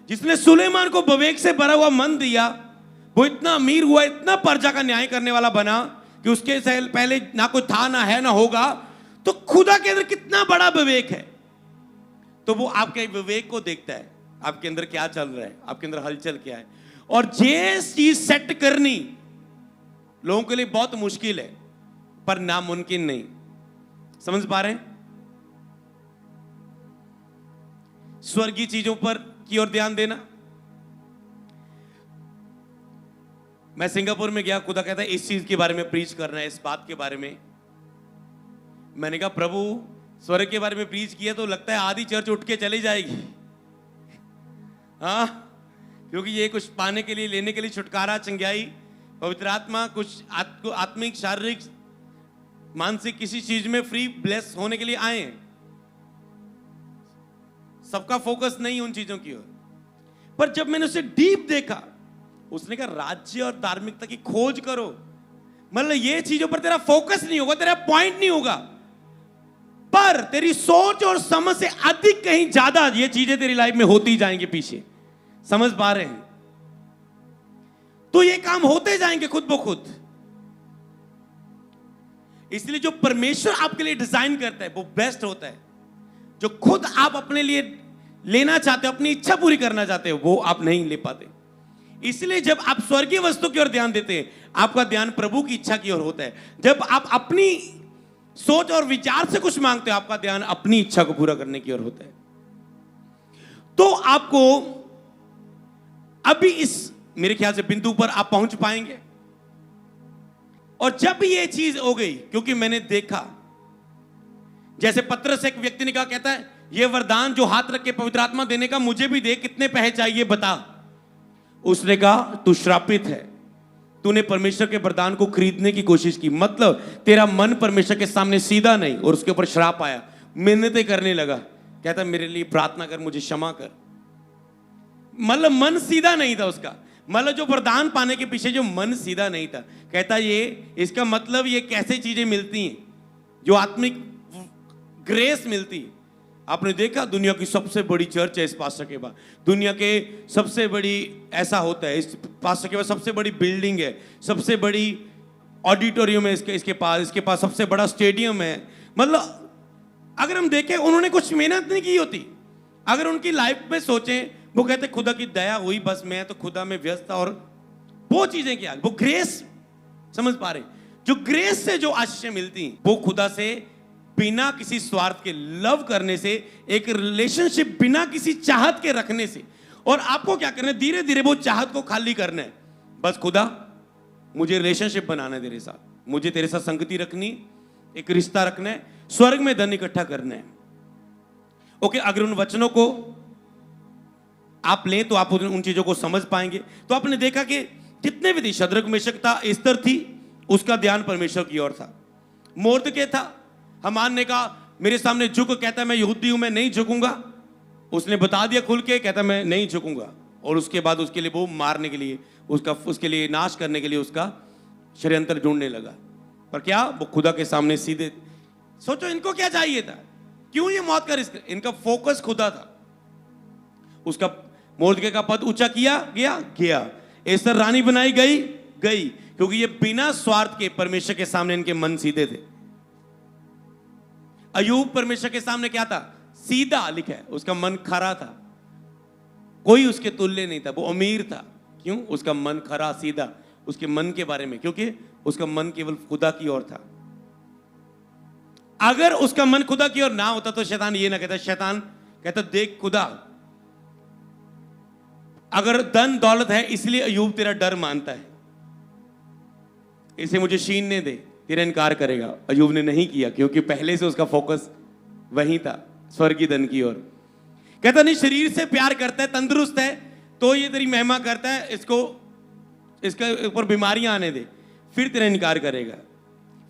जिसने सुलेमान को विवेक से भरा हुआ मन दिया, वो इतना अमीर हुआ, इतना प्रजा का न्याय करने वाला बना कि उसके पहले ना कोई था, ना है, ना होगा। तो खुदा के अंदर कितना बड़ा विवेक है, तो वो आपके विवेक को देखता है, आपके अंदर क्या चल रहा है, आपके अंदर हलचल क्या है। और ये चीज सेट करनी लोगों के लिए बहुत मुश्किल है, पर नामुमकिन नहीं। समझ पा रहे हैं? स्वर्गीय चीजों पर की ओर ध्यान देना। मैं सिंगापुर में गया, खुदा कहता है इस चीज के बारे में प्रीच करना है, इस बात के बारे में। मैंने कहा प्रभु स्वर्ग के बारे में प्रीच किया तो लगता है आधी चर्च उठ के चली जाएगी। हाँ, क्योंकि ये कुछ पाने के लिए, लेने के लिए, छुटकारा, चंगाई, पवित्र आत्मा, कुछ आत्मिक, शारीरिक, मानसिक किसी चीज में फ्री ब्लेस होने के लिए आए हैं। सबका फोकस नहीं उन चीजों की ओर। पर जब मैंने उसे डीप देखा, उसने कहा राज्य और धार्मिकता की खोज करो। मतलब ये चीजों पर तेरा फोकस नहीं होगा, तेरा पॉइंट नहीं होगा, पर तेरी सोच और समझ से अधिक कहीं ज्यादा ये चीजें तेरी लाइफ में होती जाएंगी पीछे। समझ पा रहे हैं? तो ये काम होते जाएंगे खुद ब खुद। इसलिए जो परमेश्वर आपके लिए डिजाइन करता है वो बेस्ट होता है। जो खुद आप अपने लिए लेना चाहते हो, अपनी इच्छा पूरी करना चाहते हो, वो आप नहीं ले पाते। इसलिए जब आप स्वर्गीय वस्तु की ओर ध्यान देते हैं, आपका ध्यान प्रभु की इच्छा की ओर होता है। जब आप अपनी सोच और विचार से कुछ मांगते हो, आपका ध्यान अपनी इच्छा को पूरा करने की ओर होता है। तो आपको अभी इस मेरे ख्याल से बिंदु पर आप पहुंच पाएंगे। और जब ये चीज हो गई, क्योंकि मैंने देखा, जैसे पत्रस एक व्यक्ति ने कहा, कहता है ये वरदान जो हाथ रख के पवित्र आत्मा देने का, मुझे भी दे, कितने पैसे चाहिए बता। उसने कहा तू श्रापित है, तूने परमेश्वर के वरदान को खरीदने की कोशिश की, मतलब तेरा मन परमेश्वर के सामने सीधा नहीं, और उसके ऊपर श्राप आया, मिन्नतें करने लगा। कहता मेरे लिए प्रार्थना कर, मुझे क्षमा कर। मतलब मन सीधा नहीं था उसका, मतलब जो वरदान पाने के पीछे जो मन सीधा नहीं था। कहता ये इसका मतलब ये कैसे चीजें मिलती हैं जो आत्मिक ग्रेस मिलती है। आपने देखा दुनिया की सबसे बड़ी चर्च है इस पास्टर के बाद, दुनिया के सबसे बड़ी ऐसा होता है, इस पास्टर के पास सबसे बड़ी बिल्डिंग है, सबसे बड़ी ऑडिटोरियम है इसके पास सबसे बड़ा स्टेडियम है। मतलब अगर हम देखें, उन्होंने कुछ मेहनत नहीं की होती। अगर उनकी लाइफ में सोचें, वो कहते खुदा की दया हुई, बस मैं तो खुदा में व्यस्त था, और वो चीजें क्या, वो ग्रेस, समझ पा रहे, जो ग्रेस से जो आशीषें मिलती हैं, वो खुदा से बिना किसी स्वार्थ के लव करने से, एक रिलेशनशिप बिना किसी चाहत के रखने से। और आपको क्या करना है, धीरे धीरे वो चाहत को खाली करना है। बस खुदा मुझे रिलेशनशिप बनाना है तेरे साथ, मुझे तेरे साथ संगति रखनी, एक रिश्ता रखना है, स्वर्ग में धन इकट्ठा करना है। ओके, अगर उन वचनों को आप लें तो आप उन चीजों को समझ पाएंगे। तो आपने देखा कि जितने भी थे, शद्रक मेशक था, एस्तर थी, उसका ध्यान परमेश्वर की ओर था। मोर्दके था, हमान ने कहा मेरे सामने झुक, कहता मैं यहूदी हूं, मैं नहीं झुकूंगा। उसने बता दिया खुल के, कहता मैं नहीं झुकूंगा। और उसके बाद उसके लिए वो मारने के लिए, उसके लिए नाश करने के लिए उसका षड्यंत्र ढूंढने लगा। पर क्या वो खुदा के सामने सीधे, सोचो इनको क्या चाहिए था, क्यों ये मौत का रिस्क, इनका फोकस खुदा था। उसका मोर्दके का पद ऊंचा किया गया, एस्तर रानी बनाई गई, क्योंकि ये बिना स्वार्थ के परमेश्वर के सामने इनके मन सीधे थे। अयूब परमेश्वर के सामने क्या था, सीधा लिखा है, उसका मन खरा था, कोई उसके तुल्य नहीं था, वो अमीर था। क्यों? उसका मन खरा सीधा, उसके मन के बारे में, क्योंकि उसका मन केवल खुदा की ओर था। अगर उसका मन खुदा की ओर ना होता तो शैतान ये ना कहता, शैतान कहता देख खुदा अगर धन दौलत है इसलिए अयूब तेरा डर मानता है, इसे मुझे छीनने दे, तेरा इनकार करेगा। अयूब ने नहीं किया, क्योंकि पहले से उसका फोकस वहीं था, स्वर्गीय धन की ओर। कहता नहीं, शरीर से प्यार करता है, तंदुरुस्त है तो ये तेरी महिमा करता है, इसके ऊपर बीमारियां आने दे, फिर तेरा इनकार करेगा।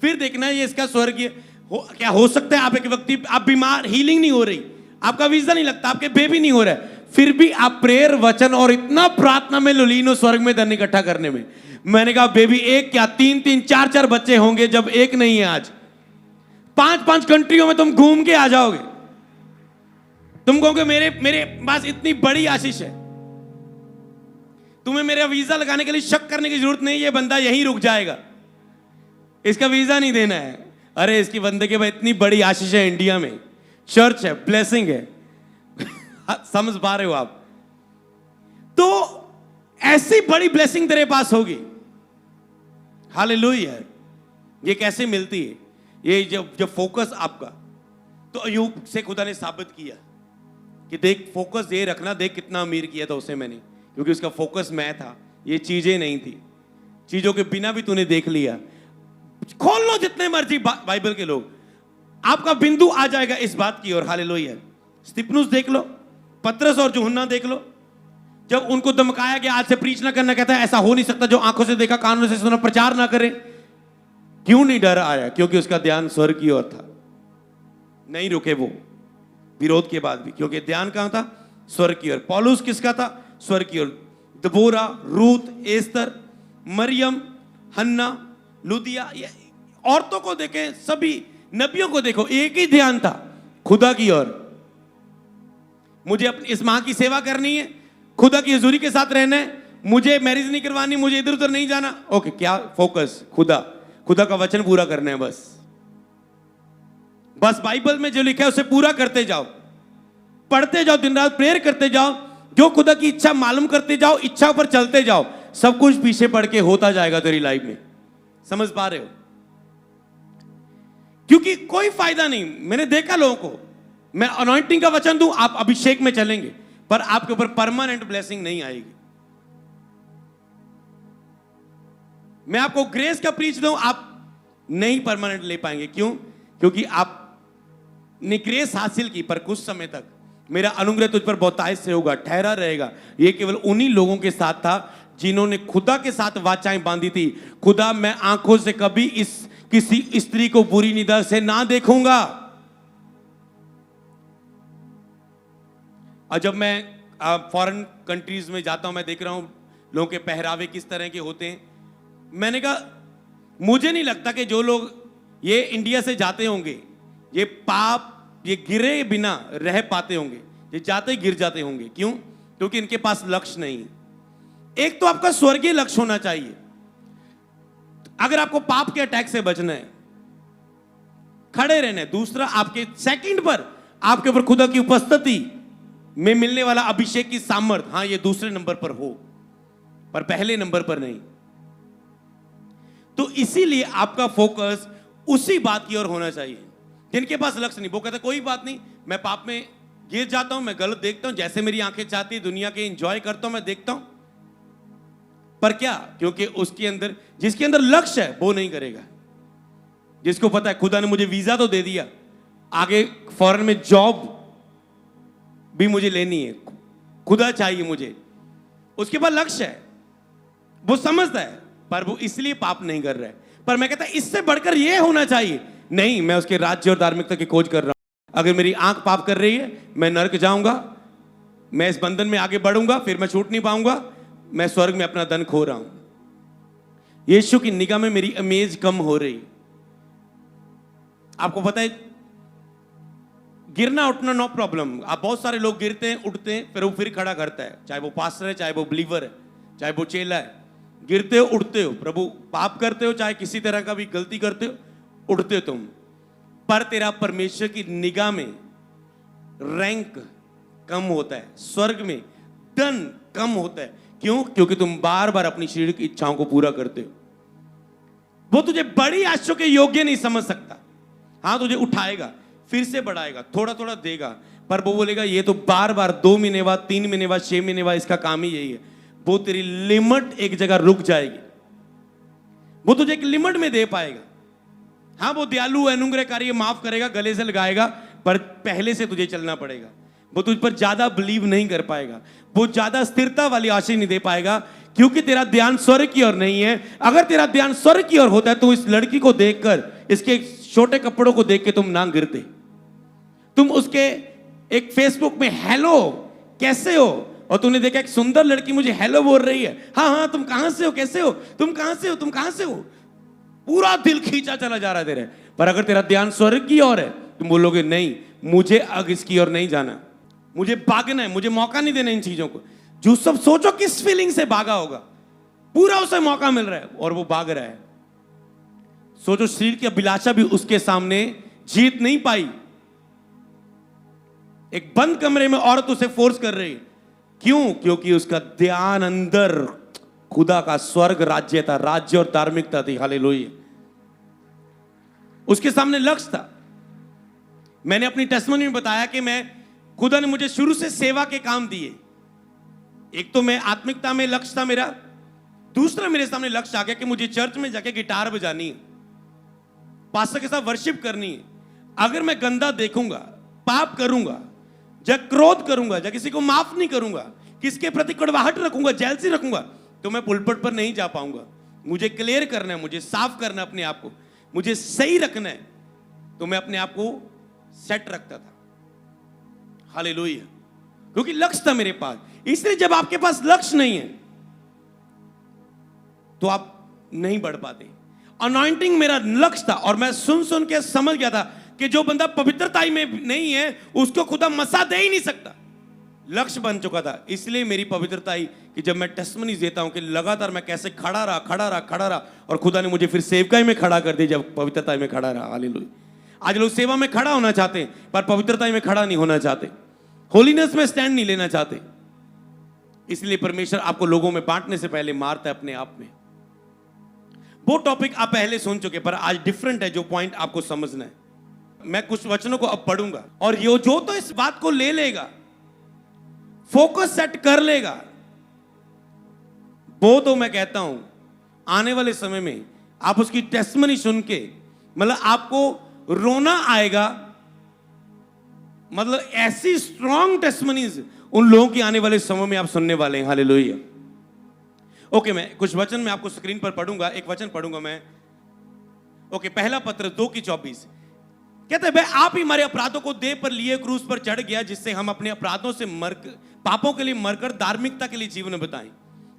फिर देखना ये इसका स्वर्गीय क्या हो सकता है। आप एक व्यक्ति, आप बीमार, हीलिंग नहीं हो रही, आपका वीजा नहीं लगता, आपके बेबी नहीं हो रहा है, फिर भी आप प्रेयर, वचन और इतना प्रार्थना में लुलीन हो स्वर्ग में धन इकट्ठा करने में। मैंने कहा बेबी एक क्या, 3-3, 4-4 बच्चे होंगे, जब एक नहीं है आज 5-5 कंट्रियों में तुम घूम के आ जाओगे। तुम कहोगे मेरे पास इतनी बड़ी आशीष है, तुम्हें मेरा वीजा लगाने के लिए शक करने की जरूरत नहीं, ये बंदा यहीं रुक जाएगा, इसका वीजा नहीं देना है। अरे इसकी बंदे के भाई इतनी बड़ी आशीष है, इंडिया में चर्च है, ब्लेसिंग है। समझ पा रहे हो आप? तो ऐसी बड़ी ब्लेसिंग तेरे पास होगी। हालेलुया। ये कैसे मिलती है? ये जब फोकस आपका, तो अयूब से खुदा ने साबित किया कि देख फोकस ये रखना, देख कितना अमीर किया था उसे मैंने, क्योंकि उसका फोकस मैं था, ये चीजें नहीं थी। चीजों के बिना भी तूने देख लिया। खोल लो जितने मर्जी बाइबल के लोग, आपका बिंदु आ जाएगा इस बात की ओर। हालेलुया। स्तिफनुस देख लो, पतरस और यूहन्ना देख लो, जब उनको धमकाया गया आज से प्रीच ना करना, कहता है ऐसा हो नहीं सकता, जो आंखों से देखा कानों से सुना प्रचार ना करें। क्यों नहीं डर आया? क्योंकि उसका ध्यान स्वर्ग की ओर था। नहीं रुके वो विरोध के बाद भी, क्योंकि ध्यान कहां था? स्वर्ग की ओर। पौलुस किसका था? स्वर्ग की ओर। दबोरा, रूत, एस्तर, मरियम, हन्ना, लुदिया, ये औरतों को देखें, सभी नबियों को देखो, एक ही ध्यान था, खुदा की ओर। मुझे अपनी इस मां की सेवा करनी है, खुदा की हजूरी के साथ रहना है, मुझे मैरिज नहीं करवानी, मुझे इधर उधर नहीं जाना। ओके, क्या फोकस? खुदा, खुदा का वचन पूरा करना है बस। बस बाइबल में जो लिखा है उसे पूरा करते जाओ, पढ़ते जाओ, दिन रात प्रेयर करते जाओ, जो खुदा की इच्छा मालूम करते जाओ, इच्छा पर चलते जाओ, सब कुछ पीछे पड़ के होता जाएगा तेरी लाइफ में। समझ पा रहे हो? क्योंकि कोई फायदा नहीं। मैंने देखा लोगों को, मैं अनॉइंटिंग का वचन दूं, आप अभिषेक में चलेंगे, पर आपके ऊपर परमानेंट ब्लेसिंग नहीं आएगी। मैं आपको ग्रेस का प्रीच दूं, आप नहीं परमानेंट ले पाएंगे। क्यों? क्योंकि आपने ग्रेस हासिल की, पर कुछ समय तक मेरा अनुग्रह तुझ पर बहुतायत से होगा, ठहरा रहेगा। यह केवल उन्हीं लोगों के साथ था जिन्होंने खुदा के साथ वाचाएं बांधी थी। खुदा, मैं आंखों से कभी किसी स्त्री को बुरी निगाह से ना देखूंगा। और जब मैं फॉरेन कंट्रीज में जाता हूं, मैं देख रहा हूं लोगों के पहरावे किस तरह के होते हैं। मैंने कहा, मुझे नहीं लगता कि जो लोग ये इंडिया से जाते होंगे, ये पाप, ये गिरे बिना रह पाते होंगे। ये जाते ही गिर जाते होंगे। क्यों? क्योंकि इनके पास लक्ष्य नहीं। एक तो आपका स्वर्गीय लक्ष्य होना चाहिए। अगर आपको पाप के अटैक से बचना है, खड़े रहना है। दूसरा, आपके सेकंड पर आपके ऊपर खुदा की उपस्थिति में मिलने वाला अभिषेक की सामर्थ, हां, ये दूसरे नंबर पर हो, पर पहले नंबर पर नहीं। तो इसीलिए आपका फोकस उसी बात की ओर होना चाहिए। जिनके पास लक्ष्य नहीं, वो कहते कोई बात नहीं, मैं पाप में गिर जाता हूं, मैं गलत देखता हूं, जैसे मेरी आंखें चाहती है दुनिया के एंजॉय करता हूं, मैं देखता हूं। पर क्या? क्योंकि उसके अंदर, जिसके अंदर लक्ष्य है वो नहीं करेगा। जिसको पता है खुदा ने मुझे वीजा तो दे दिया, आगे फॉरेन में जॉब भी मुझे लेनी है, खुदा चाहिए मुझे, उसके पास लक्ष्य है, वो समझता है, पर वो इसलिए पाप नहीं कर रहा है। पर मैं कहता इससे बढ़कर यह होना चाहिए, नहीं, मैं उसके राज्य और धार्मिकता की खोज कर रहा हूं। अगर मेरी आंख पाप कर रही है, मैं नरक जाऊंगा, मैं इस बंधन में आगे बढ़ूंगा, फिर मैं छूट नहीं पाऊंगा, मैं स्वर्ग में अपना धन खो रहा हूं। यीशु की निगाह में मेरी इमेज कम हो रही। आपको पता है, गिरना उठना नो प्रॉब्लम। आप बहुत सारे लोग गिरते हैं, उठते हैं, फिर वो फिर खड़ा करता है, चाहे वो पास्टर है, चाहे वो बिलीवर है, चाहे वो चेला है। गिरते हो, उठते हो, प्रभु पाप करते हो, चाहे किसी तरह का भी गलती करते हो, उठते हो तुम। पर तेरा परमेश्वर की निगाह में रैंक कम होता है, स्वर्ग में धन कम होता है। क्यों? क्योंकि तुम बार बार अपनी शरीर की इच्छाओं को पूरा करते हो। वो तुझे बड़ी आशा के योग्य नहीं समझ सकता। हाँ, तुझे उठाएगा, फिर से बढ़ाएगा, थोड़ा थोड़ा देगा, पर वो बोलेगा ये तो बार बार 2 महीने बाद, 3 महीने बाद, 6 महीने बाद, इसका काम ही यही है। वो तेरी लिमिट एक जगह रुक जाएगी। वो तुझे एक लिमिट में दे पाएगा। हाँ, वो दयालु, अनुग्रहकारी है, माफ करेगा, गले से लगाएगा, पर पहले से तुझे चलना पड़ेगा। वो तुझ पर ज्यादा बिलीव नहीं कर पाएगा, वो ज्यादा स्थिरता वाली आशीष नहीं दे पाएगा, क्योंकि तेरा ध्यान स्वर्ग की ओर नहीं है। अगर तेरा ध्यान स्वर्ग की ओर होता है तो इस लड़की को देखकर, इसके छोटे कपड़ों को देख के तुम ना गिरते। तुम उसके एक फेसबुक में हेलो कैसे हो, और तूने देखा एक सुंदर लड़की मुझे हेलो बोल रही है, हाँ हाँ तुम कहां से हो, कैसे हो, तुम कहां से हो, तुम कहां से हो, पूरा दिल खींचा चला जा रहा है तेरे। पर अगर तेरा ध्यान स्वर्ग की ओर है, तुम बोलोगे नहीं, मुझे अब इसकी ओर नहीं जाना, मुझे भागना है, मुझे मौका नहीं देना इन चीजों को। जो सब सोचो किस फीलिंग से भागा होगा, पूरा उसे मौका मिल रहा है और वो भाग रहा है। सोचो शरीर की अभिलाषा भी उसके सामने जीत नहीं पाई। एक बंद कमरे में औरत उसे फोर्स कर रही है। क्यों? क्योंकि उसका ध्यान अंदर खुदा का स्वर्ग राज्य था, राज्य और धार्मिकता थी। हालेलुया। उसके सामने लक्ष्य था। मैंने अपनी टेस्टिमनी में बताया कि मैं, खुदा ने मुझे शुरू से सेवा के काम दिए। एक तो मैं आत्मिकता में लक्ष्य था मेरा, दूसरा मेरे सामने लक्ष्य आ गया कि मुझे चर्च में जाके गिटार बजानी है, पास्टर के साथ वर्शिप करनी है। अगर मैं गंदा देखूंगा, पाप करूंगा, जब क्रोध करूंगा, जब किसी को माफ नहीं करूंगा, किसके प्रति कड़वाहट रखूंगा, जेलसी रखूंगा, तो मैं पुलपट पर नहीं जा पाऊंगा। मुझे क्लियर करना है, मुझे साफ करना है अपने आप को, मुझे सही रखना है। तो मैं अपने आप को सेट रखता था। हालेलुया। क्योंकि लक्ष्य था मेरे पास। इसलिए जब आपके पास लक्ष्य नहीं है तो आप नहीं बढ़ पाते। अनॉइंटिंग मेरा लक्ष्य था और मैं सुन सुन के समझ गया था कि जो बंदा पवित्रता में नहीं है उसको खुदा मसा दे ही नहीं सकता। लक्ष्य बन चुका था, इसलिए मेरी पवित्रता ही कि जब मैं टेस्टमनीज देता हूं कि लगातार मैं कैसे खड़ा रहा और खुदा ने मुझे फिर सेवकाई में खड़ा कर दिया जब पवित्रता में खड़ा रहा। हालेलुया। आज लोग सेवा में खड़ा होना चाहते हैं पर पवित्रता में खड़ा नहीं होना चाहते, होलीनेस में स्टैंड नहीं लेना चाहते। इसलिए परमेश्वर आपको लोगों में बांटने से पहले मारता है अपने आप में। वो टॉपिक आप पहले सुन चुके पर आज डिफरेंट है, जो पॉइंट आपको समझना है। मैं कुछ वचनों को अब पढ़ूंगा और ये जो तो इस बात को ले लेगा, फोकस सेट कर लेगा, वो तो मैं कहता हूं आने वाले समय में आप उसकी टेस्टमनी सुन के मतलब आपको रोना आएगा। मतलब ऐसी स्ट्रॉन्ग टेस्टमनीज उन लोगों की आने वाले समय में आप सुनने वाले हैं। हालेलुया। ओके, मैं कुछ वचन मैं आपको स्क्रीन पर पढ़ूंगा, एक वचन पढ़ूंगा मैं। ओके, पहला पत्र 2:24 कहते हैं, वह आप ही हमारे अपराधों को देह पर लिए क्रूस पर चढ़ गया, जिससे हम अपने अपराधों से पापों के लिए मरकर धार्मिकता के लिए जीवन बताएं।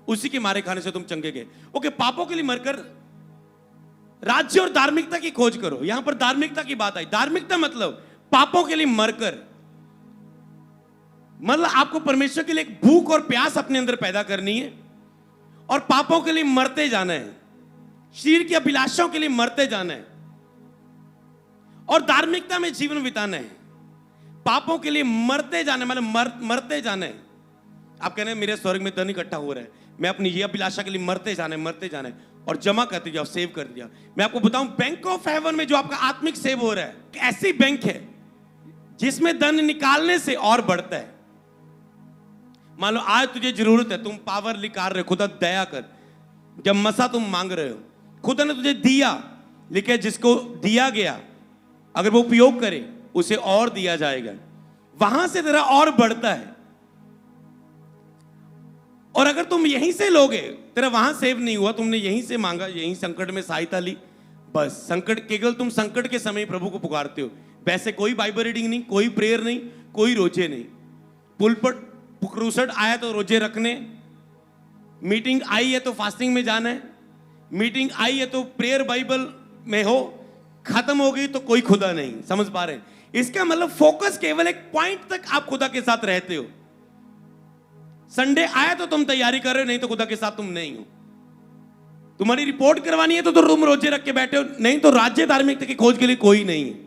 उसी के मारे खाने से तुम चंगे गए। ओके, पापों के लिए मरकर राज्य और धार्मिकता की खोज करो। यहां पर धार्मिकता की बात आई। धार्मिकता मतलब पापों के लिए मरकर, मतलब आपको परमेश्वर के लिए एक भूख और प्यास अपने अंदर पैदा करनी है और पापों के लिए मरते जाना है, शरीर की अभिलाषाओं के लिए मरते जाना है और धार्मिकता में जीवन बिताना है। पापों के लिए मरते जाना मतलब मरते जाना है। आप कह रहे हैं मेरे स्वर्ग में धन इकट्ठा हो रहा है, मैं अपनी ये अभिलाषा के लिए मरते जाना है और जमा करते जाओ, सेव कर दिया। मैं आपको बताऊं, बैंक ऑफ हेवन में जो आपका आत्मिक सेव हो रहा है, ऐसी बैंक है जिसमें धन निकालने से और बढ़ता है। मान लो आज तुझे जरूरत है, तुम पावर निकाल रहे हो, खुदा दया कर। जब मसा तुम मांग रहे हो, खुदा ने तुझे दिया, लेकिन जिसको दिया गया अगर वो उपयोग करे उसे और दिया जाएगा, वहां से तेरा और बढ़ता है। और अगर तुम यहीं से लोगे, तेरा वहां सेव नहीं हुआ, तुमने यहीं से मांगा, यहीं संकट में सहायता ली, बस संकट, केवल तुम संकट के समय प्रभु को पुकारते हो। वैसे कोई बाइबल रीडिंग नहीं, कोई प्रेयर नहीं, कोई रोजे नहीं। पुलपट क्रूसड आया तो रोजे रखने, मीटिंग आई है तो फास्टिंग में जाना है, मीटिंग आई है तो प्रेयर बाइबल में हो, खत्म हो गई तो कोई खुदा नहीं। समझ पा रहे हैं? इसका मतलब फोकस केवल एक पॉइंट तक आप खुदा के साथ रहते हो। संडे आया तो तुम तैयारी कर रहे हो, नहीं तो खुदा के साथ तुम नहीं हो। तुम्हारी रिपोर्ट करवानी है तो तुम रोजे रख के बैठे हो, नहीं तो राज्य धार्मिकता की खोज के लिए कोई नहीं है।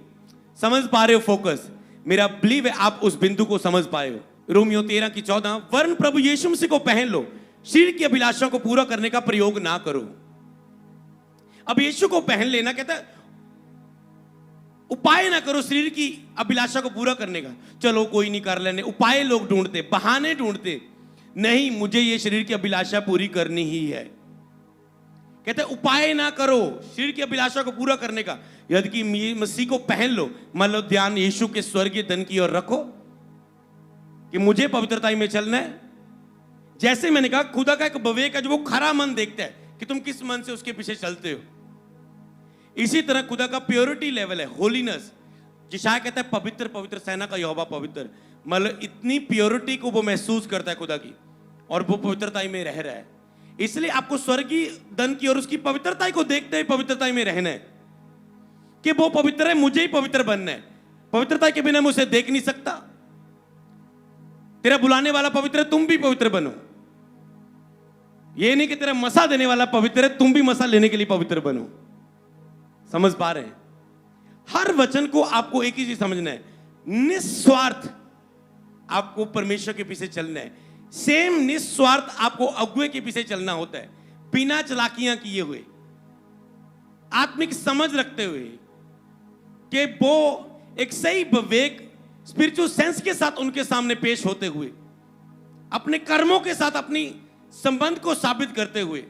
समझ पा रहे हो फोकस? मेरा बिलीव है आप उस बिंदु को समझ पाए हो। रोमियो 13:14 वरन प्रभु यीशु मसीह को पहन लो, शरीर की अभिलाषा को पूरा करने का प्रयोग ना करो। अब यीशु को पहन लेना कहता है उपाय ना करो शरीर की अभिलाषा को पूरा करने का। चलो कोई नहीं, कर लेने। उपाय लोग ढूंढते, बहाने ढूंढते, नहीं मुझे ये शरीर की अभिलाषा पूरी करनी ही है। कहते उपाय ना करो शरीर की अभिलाषा को पूरा करने का, यदि मसीह को पहन लो। मान लो ध्यान यीशु के स्वर्गीय धन की ओर रखो कि मुझे पवित्रता में चलना है। जैसे मैंने कहा, खुदा का एक विवेक है जो वो खरा मन देखता है कि तुम किस मन से उसके पीछे चलते हो। इसी तरह खुदा का प्योरिटी लेवल है, होलीनेस। जिशाया कहता है पवित्र पवित्र सेना का यहोवा पवित्र। मतलब इतनी प्योरिटी को वो महसूस करता है खुदा की, और वो पवित्रता में रह रहा है। इसलिए आपको स्वर्गीय धन की और उसकी पवित्रता को देखते हुए पवित्रता में रहना है कि वो पवित्र है, मुझे ही पवित्र बनना है। पवित्रता के बिना मैं उसे देख नहीं सकता। तेरा बुलाने वाला पवित्र है, तुम भी पवित्र बनो। ये नहीं कि तेरा मसा देने वाला पवित्र है, तुम भी मसा लेने के लिए पवित्र बनो। समझ पा रहे हैं? हर वचन को आपको एक ही चीज समझना है, निस्वार्थ आपको परमेश्वर के पीछे चलना है। सेम निस्वार्थ आपको अगुए के पीछे चलना होता है, बिना चलाकियां किए हुए, आत्मिक समझ रखते हुए कि वो एक सही विवेक स्पिरिचुअल सेंस के साथ उनके सामने पेश होते हुए, अपने कर्मों के साथ अपनी संबंध को साबित करते हुए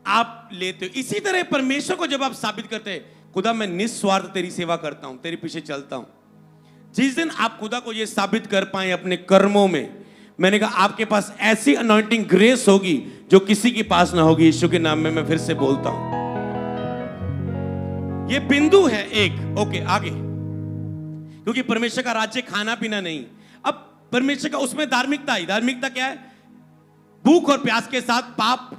आप लेते हो। इसी तरह परमेश्वर को जब आप साबित करते हैं, खुदा मैं निस्वार्थ तेरी सेवा करता हूं, तेरे पीछे चलता हूं। जिस दिन आप खुदा को यह साबित कर पाए अपने कर्मों में, मैंने कहा आपके पास ऐसी अनॉइंटिंग ग्रेस होगी जो किसी के पास ना होगी। यीशु के नाम में मैं फिर से बोलता हूं, यह बिंदु है एक। ओके, आगे, क्योंकि परमेश्वर का राज्य खाना पीना नहीं। अब परमेश्वर का उसमें धार्मिकता आई। धार्मिकता क्या है? भूख और प्यास के साथ पाप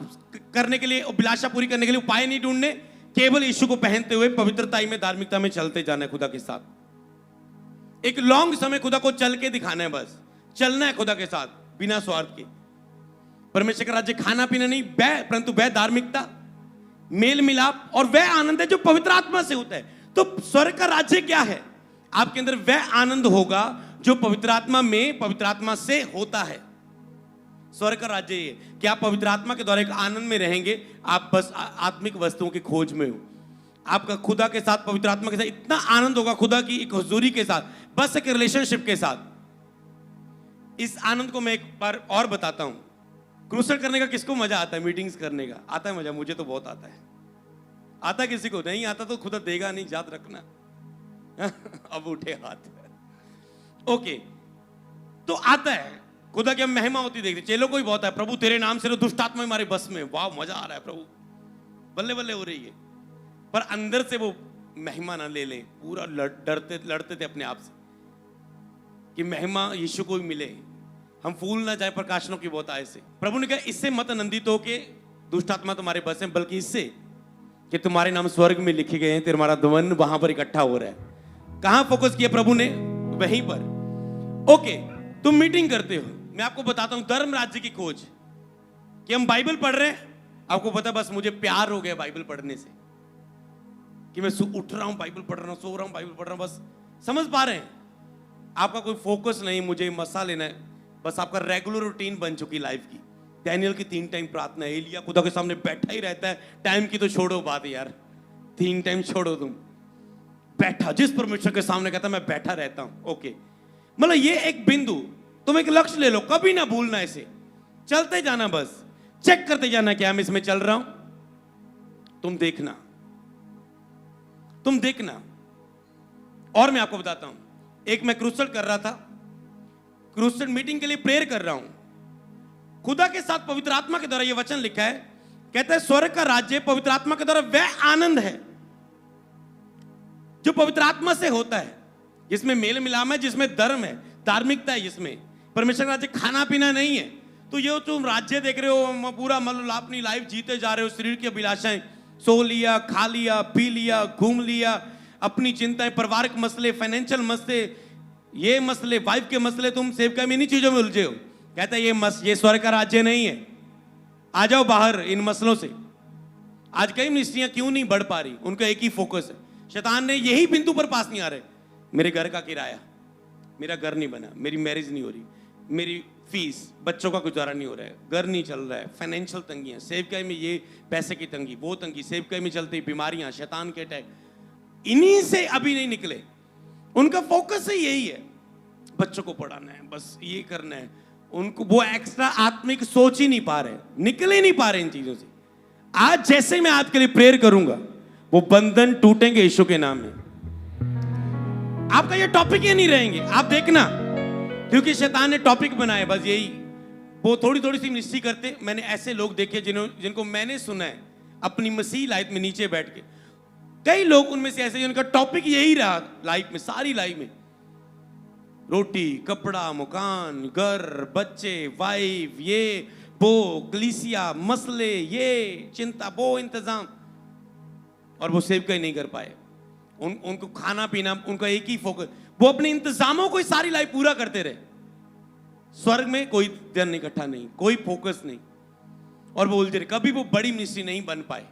करने के लिए, अभिलाषा पूरी करने के लिए उपाय नहीं ढूंढने, केवल यीशु को पहनते हुए पवित्रता में, धार्मिकता में चलते जाना है खुदा के साथ। एक लॉन्ग समय खुदा को चल के दिखाना है, बस चलना है खुदा के साथ बिना स्वार्थ के। परमेश्वर का राज्य खाना पीना नहीं, वह परंतु वह धार्मिकता, मेल मिलाप और वह आनंद है जो पवित्र आत्मा से होता है। तो स्वर्ग का राज्य क्या है? आपके अंदर वह आनंद होगा जो पवित्र आत्मा में, पवित्र आत्मा से होता है। स्वर्ग का राज्य ये कि आप पवित्र आत्मा के द्वारा एक आनंद में रहेंगे। आप बस आत्मिक वस्तुओं की खोज में हो। आपका खुदा के साथ, पवित्र आत्मा के साथ इतना आनंद होगा, खुदा की एक हुजूरी के साथ, बस एक रिलेशनशिप के साथ। इस आनंद को मैं एक बार और बताता हूं। क्रूसल करने का किसको मजा आता है? मीटिंग्स करने का आता है मजा? मुझे तो बहुत आता है। आता किसी को नहीं आता तो खुदा देगा नहीं, याद रखना। अब उठे हाथ। ओके, तो आता है खुदा की हम महिमा होती देखते, चेलों को ही बहुत है, प्रभु तेरे नाम से दुष्ट आत्मा हमारे बस में, वाह मजा आ रहा है, प्रभु बल्ले बल्ले हो रही है। पर अंदर से वो महिमा ना ले लें, पूरा लड़ते थे अपने आप से कि महिमा यीशु को ही मिले, हम फूल ना जाए प्रकाशनों की बहुत आय से। प्रभु ने कहा इससे मत आनंदित हो के दुष्ट आत्मा तुम्हारे बस में, बल्कि इससे कि तुम्हारे नाम स्वर्ग में लिखे गए हैं, तुम्हारा धन वहां पर इकट्ठा हो रहा है। कहां फोकस किया प्रभु ने? वहीं पर। ओके, तुम मीटिंग करते हो, मैं आपको बताता हूं धर्म राज्य की खोज, कि हम बाइबल पढ़ रहे हैं, आपको पता बस मुझे प्यार हो गया बाइबल पढ़ने से, कि मैं उठ रहा हूं बाइबल पढ़ रहा हूं, सो रहा हूं बाइबल पढ़ रहा हूं, बस समझ पा रहे हैं? आपका कोई फोकस नहीं, मुझे मसा लेना है, बस आपका रेगुलर रूटीन बन चुकी लाइफ की। डैनियल की 3 टाइम प्रार्थना, एलिया खुदा के सामने बैठा ही रहता है, टाइम की तो छोड़ो बात यार, 3 टाइम छोड़ो, तुम बैठा, जिस परमेश्वर के सामने कहता मैं बैठा रहता हूं। ओके, मतलब ये एक बिंदु, तुम एक लक्ष्य ले लो, कभी ना भूलना, इसे चलते जाना, बस चेक करते जाना क्या मैं इसमें चल रहा हूं। तुम देखना, तुम देखना। और मैं आपको बताता हूं, एक मैं क्रूसल कर रहा था, क्रूसल मीटिंग के लिए प्रेयर कर रहा हूं, खुदा के साथ पवित्र आत्मा के द्वारा यह वचन लिखा है, कहता है स्वर्ग का राज्य पवित्र आत्मा के द्वारा वह आनंद है जो पवित्र आत्मा से होता है, जिसमें मेल मिलाप है, जिसमें धर्म है, धार्मिकता है, जिसमें परमेश्वर का राज्य खाना पीना नहीं है। तो ये तुम राज्य देख रहे हो, पूरा मतलब अपनी लाइफ जीते जा रहे हो, शरीर की अभिलाषाएं, सो लिया, खा लिया, पी लिया, घूम लिया, अपनी चिंताएं, पारिवारिक मसले, फाइनेंशियल मसले, ये मसले, वाइफ के मसले, तुम सेवका में इन्हीं चीजों में उलझे हो। कहता है ये स्वर्ग का राज्य नहीं है, आ जाओ बाहर इन मसलों से। आज कई मिनिस्ट्रियां क्यों नहीं बढ़ पा रही? उनका एक ही फोकस है, शैतान ने यही बिंदु पर पास नहीं आ रहे, मेरे घर का किराया, मेरा घर नहीं बना, मेरी मैरिज नहीं हो रही, मेरी फीस, बच्चों का गुजारा नहीं हो रहा है, घर नहीं चल रहा है, फाइनेंशियल तंगियां, सेवकाई में ये पैसे की तंगी, वो तंगी, सेवकाई में चलती बीमारियां, शैतान के अटैक, इन्हीं से अभी नहीं निकले। उनका फोकस ही यही है, बच्चों को पढ़ाना है, बस ये करना है। उनको वो एक्स्ट्रा आत्मिक सोच ही नहीं पा रहे, निकल ही नहीं पा रहे इन चीजों से। आज जैसे मैं आपके लिए प्रेयर करूंगा, वो बंधन टूटेंगे यीशु के नाम में। आपका ये टॉपिक ही नहीं रहेंगे, आप देखना, क्योंकि शैतान ने टॉपिक बनाए बस यही। वो थोड़ी थोड़ी सी मिनिस्ट्री करते, मैंने ऐसे लोग देखे जिनको मैंने सुना है अपनी मसीह लाइफ में नीचे बैठ के, कई लोग उनमें से ऐसे जिनका टॉपिक यही रहा लाइफ में, सारी लाइफ में, रोटी, कपड़ा, मकान, घर, बच्चे, वाइफ, ये वो, कलीसिया, मसले, ये चिंता, वो इंतजाम, और वो सेव कहीं नहीं कर पाए। उनको खाना पीना, उनका एक ही फोकस, वो अपने इंतजामों को ही सारी लाइफ पूरा करते रहे। स्वर्ग में कोई धन इकट्ठा नहीं, कोई फोकस नहीं, और वो उलझे, कभी वो बड़ी मिनिस्ट्री नहीं बन पाए।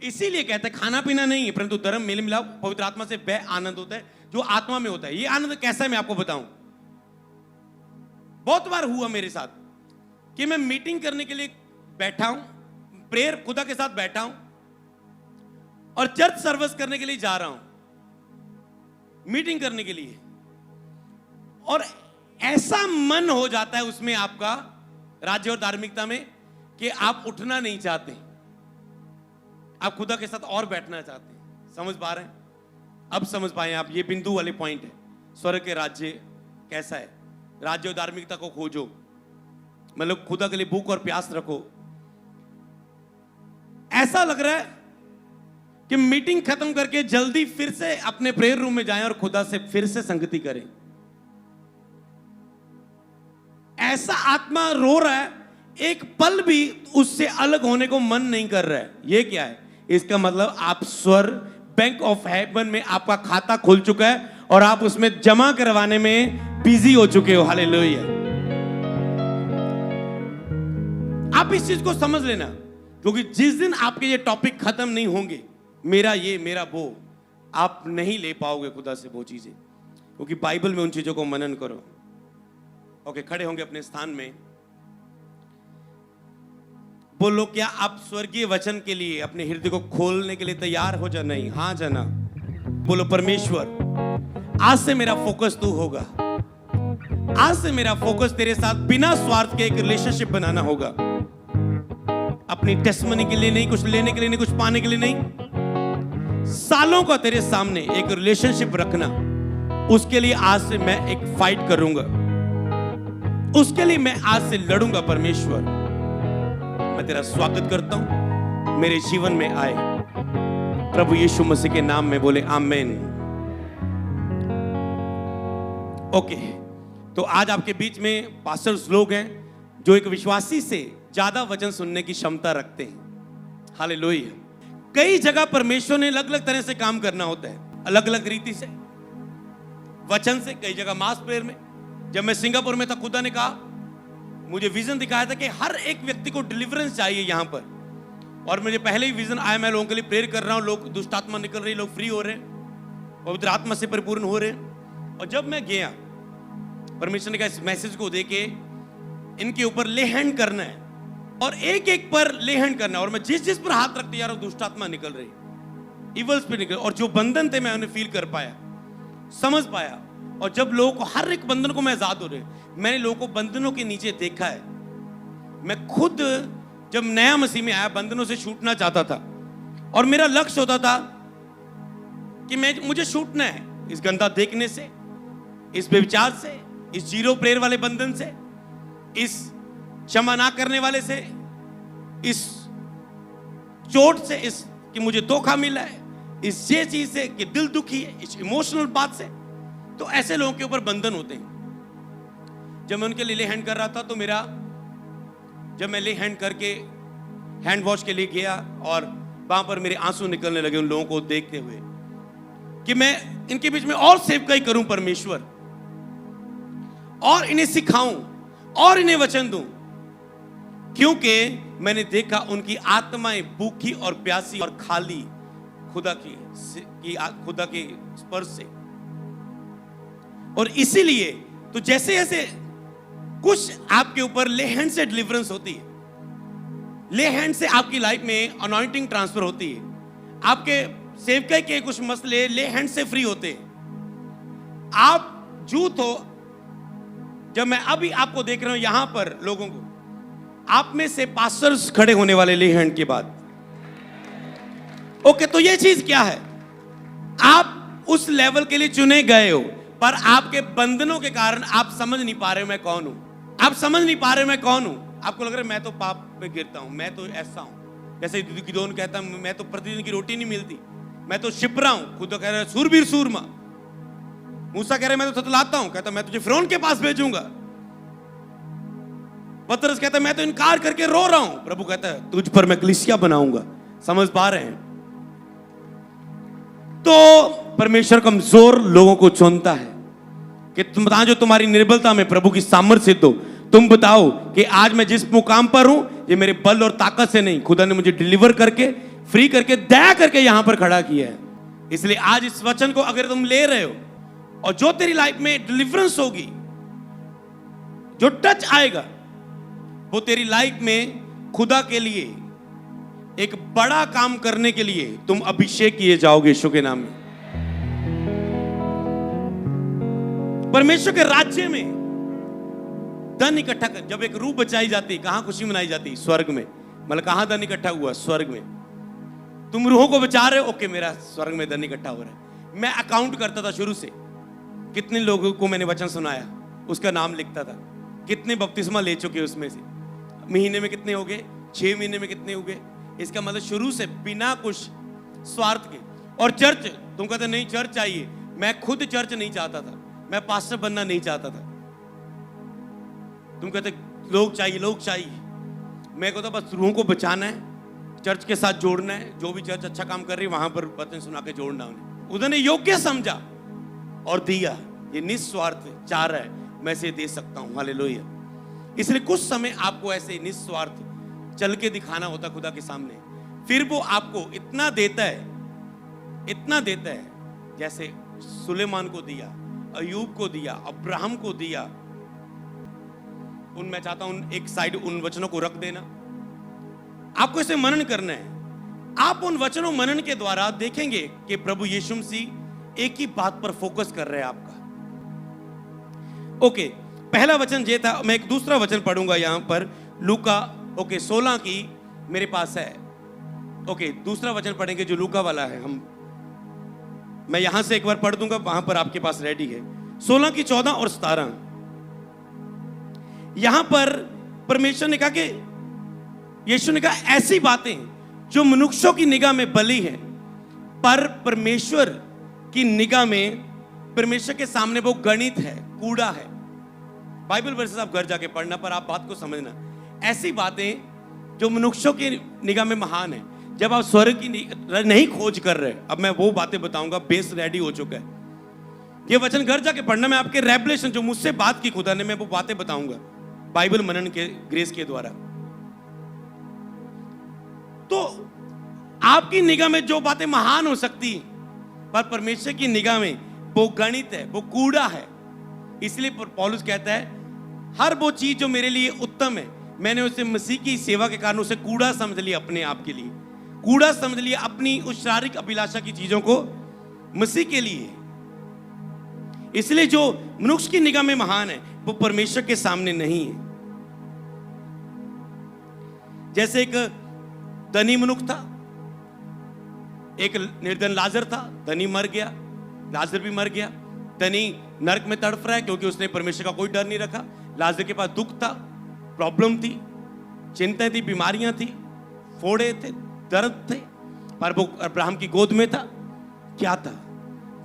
इसीलिए कहते हैं खाना पीना नहीं है, परंतु धर्म, मेल मिलाप, पवित्र आत्मा से वह आनंद होता है जो आत्मा में होता है। ये आनंद कैसा है मैं आपको बताऊं। बहुत बार हुआ मेरे साथ कि मैं मीटिंग करने के लिए बैठा हूं, प्रेयर खुदा के साथ बैठा हूं, और चर्च सर्विस करने के लिए जा रहा हूं, मीटिंग करने के लिए, और ऐसा मन हो जाता है उसमें आपका राज्य और धार्मिकता में कि आप उठना नहीं चाहते, आप खुदा के साथ और बैठना चाहते हैं। समझ पा रहे हैं? अब समझ पाए आप, ये बिंदु वाले पॉइंट है। स्वर्ग के राज्य कैसा है? राज्य और धार्मिकता को खोजो, मतलब खुदा के लिए भूख और प्यास रखो। ऐसा लग रहा है कि मीटिंग खत्म करके जल्दी फिर से अपने प्रेयर रूम में जाएं और खुदा से फिर से संगति करें। ऐसा आत्मा रो रहा है, एक पल भी उससे अलग होने को मन नहीं कर रहा है। ये क्या है? इसका मतलब आप स्वर्ग बैंक ऑफ हेवन में आपका खाता खुल चुका है और आप उसमें जमा करवाने में बिजी हो चुके हो। हालेलुया। आप इस चीज को समझ लेना, क्योंकि जिस दिन आपके ये टॉपिक खत्म नहीं होंगे, मेरा ये मेरा वो, आप नहीं ले पाओगे खुदा से वो चीजें, क्योंकि बाइबल में उन चीजों को मनन करो। ओके, खड़े होंगे अपने स्थान में। बोलो, क्या आप स्वर्गीय वचन के लिए अपने हृदय को खोलने के लिए तैयार हो? जा नहीं, हाँ जाना। बोलो, परमेश्वर आज से मेरा फोकस तू होगा। आज से मेरा फोकस तेरे साथ बिना स्वार्थ के एक रिलेशनशिप बनाना होगा। अपनी टेस्टमनी के लिए नहीं, कुछ लेने के लिए नहीं, कुछ पाने के लिए नहीं, सालों का तेरे सामने एक रिलेशनशिप रखना, उसके लिए आज से मैं एक फाइट करूंगा, उसके लिए मैं आज से लड़ूंगा। परमेश्वर, मैं तेरा स्वागत करता हूं, मेरे जीवन में आए प्रभु यीशु मसीह के नाम में। बोले आमेन। ओके, तो आज आपके बीच में पास्टर्स लोग हैं जो एक विश्वासी से ज्यादा वचन सुनने की क्षमता रखते हैं। हालेलुया। कई जगह परमेश्वर ने अलग अलग तरह से काम करना होता है, अलग अलग रीति से, वचन से, कई जगह मास प्रेयर में। जब मैं सिंगापुर में था, खुदा ने कहा, मुझे विजन दिखाया था कि हर एक व्यक्ति को डिलीवरेंस चाहिए यहां पर, और मुझे पहले ही विजन आया, मैं लोगों के लिए प्रेयर कर रहा हूं, लोग दुष्ट आत्मा निकल रही, लोग फ्री हो रहे हैं, पवित्र आत्मा से परिपूर्ण हो रहे हैं। और जब मैं गया, परमेश्वर ने कहा इस मैसेज को देके इनके ऊपर ले हैंड करना है, और एक एक पर ले हैंड करना है, और मैं जिस जिस पर हाथ रखते जा रहा हूं दुष्ट आत्मा निकल रही, इवल्स पे निकल, और जो बंधन थे मैं उन्हें फील कर पाया, समझ पाया। और जब लोगों को, हर एक बंधन को मैं आजाद हो रहे, मैंने लोगों को बंधनों के नीचे देखा है। मैं खुद जब नया मसीह में आया, बंधनों से छूटना चाहता था, और मेरा लक्ष्य होता था कि मुझे छूटना है इस गंदा देखने से, इस व्यभिचार से, इस जीरो प्रेयर वाले बंधन से, इस क्षमा ना करने वाले से, इस चोट से, इस कि मुझे धोखा मिला है, इस ये चीज से कि दिल दुखी है, इस इमोशनल बात से। तो ऐसे लोगों के ऊपर बंधन होते हैं। जब मैं उनके लिए ले हैंड कर रहा था, तो जब मैं ले हैंड करके हैंड वॉश के लिए गया, और वहां पर मेरे आंसू निकलने लगे उन लोगों को देखते हुए कि मैं इनके बीच में और सेवकाई करूं परमेश्वर, और इन्हें सिखाऊं, और इन्हें वचन दूं, क्योंकि मैंने देखा उनकी आत्माएं भूखी और प्यासी और खाली खुदा के स्पर्श से। और इसीलिए तो जैसे जैसे कुछ आपके ऊपर ले हैंड से डिलीवरेंस होती है, ले हैंड से आपकी लाइफ में अनॉइंटिंग ट्रांसफर होती है, आपके सेवकाई के कुछ मसले ले हैंड से फ्री होते हैं। आप जूत हो, जब मैं अभी आपको देख रहा हूं यहां पर लोगों को, आप में से पास्टर्स खड़े होने वाले ले हैंड के बाद। ओके, तो ये चीज क्या है? आप उस लेवल के लिए चुने गए हो, पर आपके बंधनों के कारण आप समझ नहीं पा रहे हो मैं कौन हूं। आप समझ नहीं पा रहे हो मैं कौन हूं। आपको लग रहा है मैं तो पाप में गिरता हूं, मैं तो ऐसा हूं। जैसे गिदोन कहता, मैं तो प्रतिदिन की रोटी नहीं मिलती, मैं तो शिप्रा हूं। खुद तो कह रहा है सूरबीर सूरमा। मूसा कह रहा है मैं तो थतलाता हूं, कहता मैं तुझे फिरौन के पास भेजूंगा। पतरस कहता है मैं तो इनकार करके रो रहा हूं। प्रभु कहता है तुझ पर मैं कलीसिया बनाऊंगा। समझ पा रहे हैं? तो परमेश्वर कमजोर लोगों को चुनता है कि तुम बताओ, जो तुम्हारी निर्बलता में प्रभु की सामर्थ सिद्ध हो। तुम बताओ कि आज मैं जिस मुकाम पर हूं, ये मेरे बल और ताकत से नहीं, खुदा ने मुझे डिलीवर करके, फ्री करके, दया करके यहां पर खड़ा किया है। इसलिए आज इस वचन को अगर तुम ले रहे हो, और जो तेरी लाइफ में डिलीवरेंस होगी, जो टच आएगा, वो तेरी लाइफ में खुदा के लिए एक बड़ा काम करने के लिए तुम अभिषेक किए जाओगे यीशु के नाम में। परमेश्वर के राज्य में धन इकट्ठा कर, जब एक रूह बचाई जाती, कहां खुशी मनाई जाती? स्वर्ग में। मतलब कहां धन इकट्ठा हुआ? स्वर्ग में। तुम रूहों को बचा रहे हो, ओके, मेरा स्वर्ग में धन इकट्ठा हो रहा है। मैं अकाउंट करता था शुरू से, कितने लोगों को मैंने वचन सुनाया, उसका नाम लिखता था, कितने बपतिस्मा ले चुके उसमें से, महीने में कितने हो गए, 6 महीने में कितने हो गए। इसका मतलब शुरू से बिना कुछ स्वार्थ के। और चर्च, तुम कहते नहीं चर्च चाहिए, मैं खुद चर्च नहीं चाहता था, मैं पास्टर बनना नहीं चाहता था। तुम कहते लोग चाहिए, लोग चाहिए, मैं कहता बस रूहों को बचाना है, चर्च के साथ जोड़ना है, जो भी चर्च अच्छा काम कर रही है वहां पर वचन सुना के जोड़ना उन्होंने योग्य समझा और दिया। ये निस्वार्थ चाह रहा है मैं इसे दे सकता हूं, हालेलुया। इसलिए कुछ समय आपको ऐसे निस्वार्थ चल के दिखाना होता खुदा के सामने, फिर वो आपको इतना देता है जैसे सुलेमान को दिया, अयूब को दिया, अब्राहम को दिया। मैं चाहता हूं एक साइड उन वचनों को रख देना, आपको इसे मनन करना है। आप उन वचनों मनन के द्वारा देखेंगे कि प्रभु यीशु मसीह एक ही बात पर फोकस कर रहे हैं आपका। ओके, पहला वचन ये था। मैं एक दूसरा वचन पढ़ूंगा यहां पर, लूका 16 की मेरे पास है। दूसरा वचन पढ़ेंगे जो लूका वाला है। मैं यहां से एक बार पढ़ दूंगा, वहां पर आपके पास रेडी है। 16 की 14 और 17 यहां पर परमेश्वर ने कहा कि यीशु ने कहा ऐसी बातें जो मनुष्यों की निगाह में भली है, पर परमेश्वर की निगाह में, परमेश्वर के सामने वो गणित है, कूड़ा है। बाइबल वर्सेस आप घर जाके पढ़ना, पर आप बात को समझना। ऐसी बातें जो मनुष्यों की निगाह में महान है, जब आप स्वर्ग की नहीं खोज कर रहे। अब मैं वो बातें बताऊंगा, बेस रेडी हो चुका है। ये वचन घर जाके पढ़ना, मैं आपके रेवलेशन जो मुझसे बात की खुदा ने, मैं वो बातें बताऊंगा बाइबल मनन के ग्रेस के द्वारा। तो आपकी निगाह में जो बातें महान हो सकती, पर परमेश्वर की निगाह में वो गणित है, वो कूड़ा है। इसलिए पौलुस कहता है हर वो चीज जो मेरे लिए उत्तम है, मैंने उसे मसीह की सेवा के कारण उसे कूड़ा समझ लिया, अपने आप के लिए कूड़ा समझ लिया, अपनी उस शारीरिक अभिलाषा की चीजों को मसीह के लिए। इसलिए जो मनुष्य की निगाह में महान है वो परमेश्वर के सामने नहीं है। जैसे एक धनी मनुष्य था, एक निर्धन लाजर था। धनी मर गया, लाजर भी मर गया। धनी नरक में तड़फ रहा है क्योंकि उसने परमेश्वर का कोई डर नहीं रखा। लाजर के पास दुख था, प्रॉब्लम थी, चिंताएं थी, बीमारियां थी, फोड़े थे, दर्द थे, पर वो अब्राहम की गोद में था। क्या था,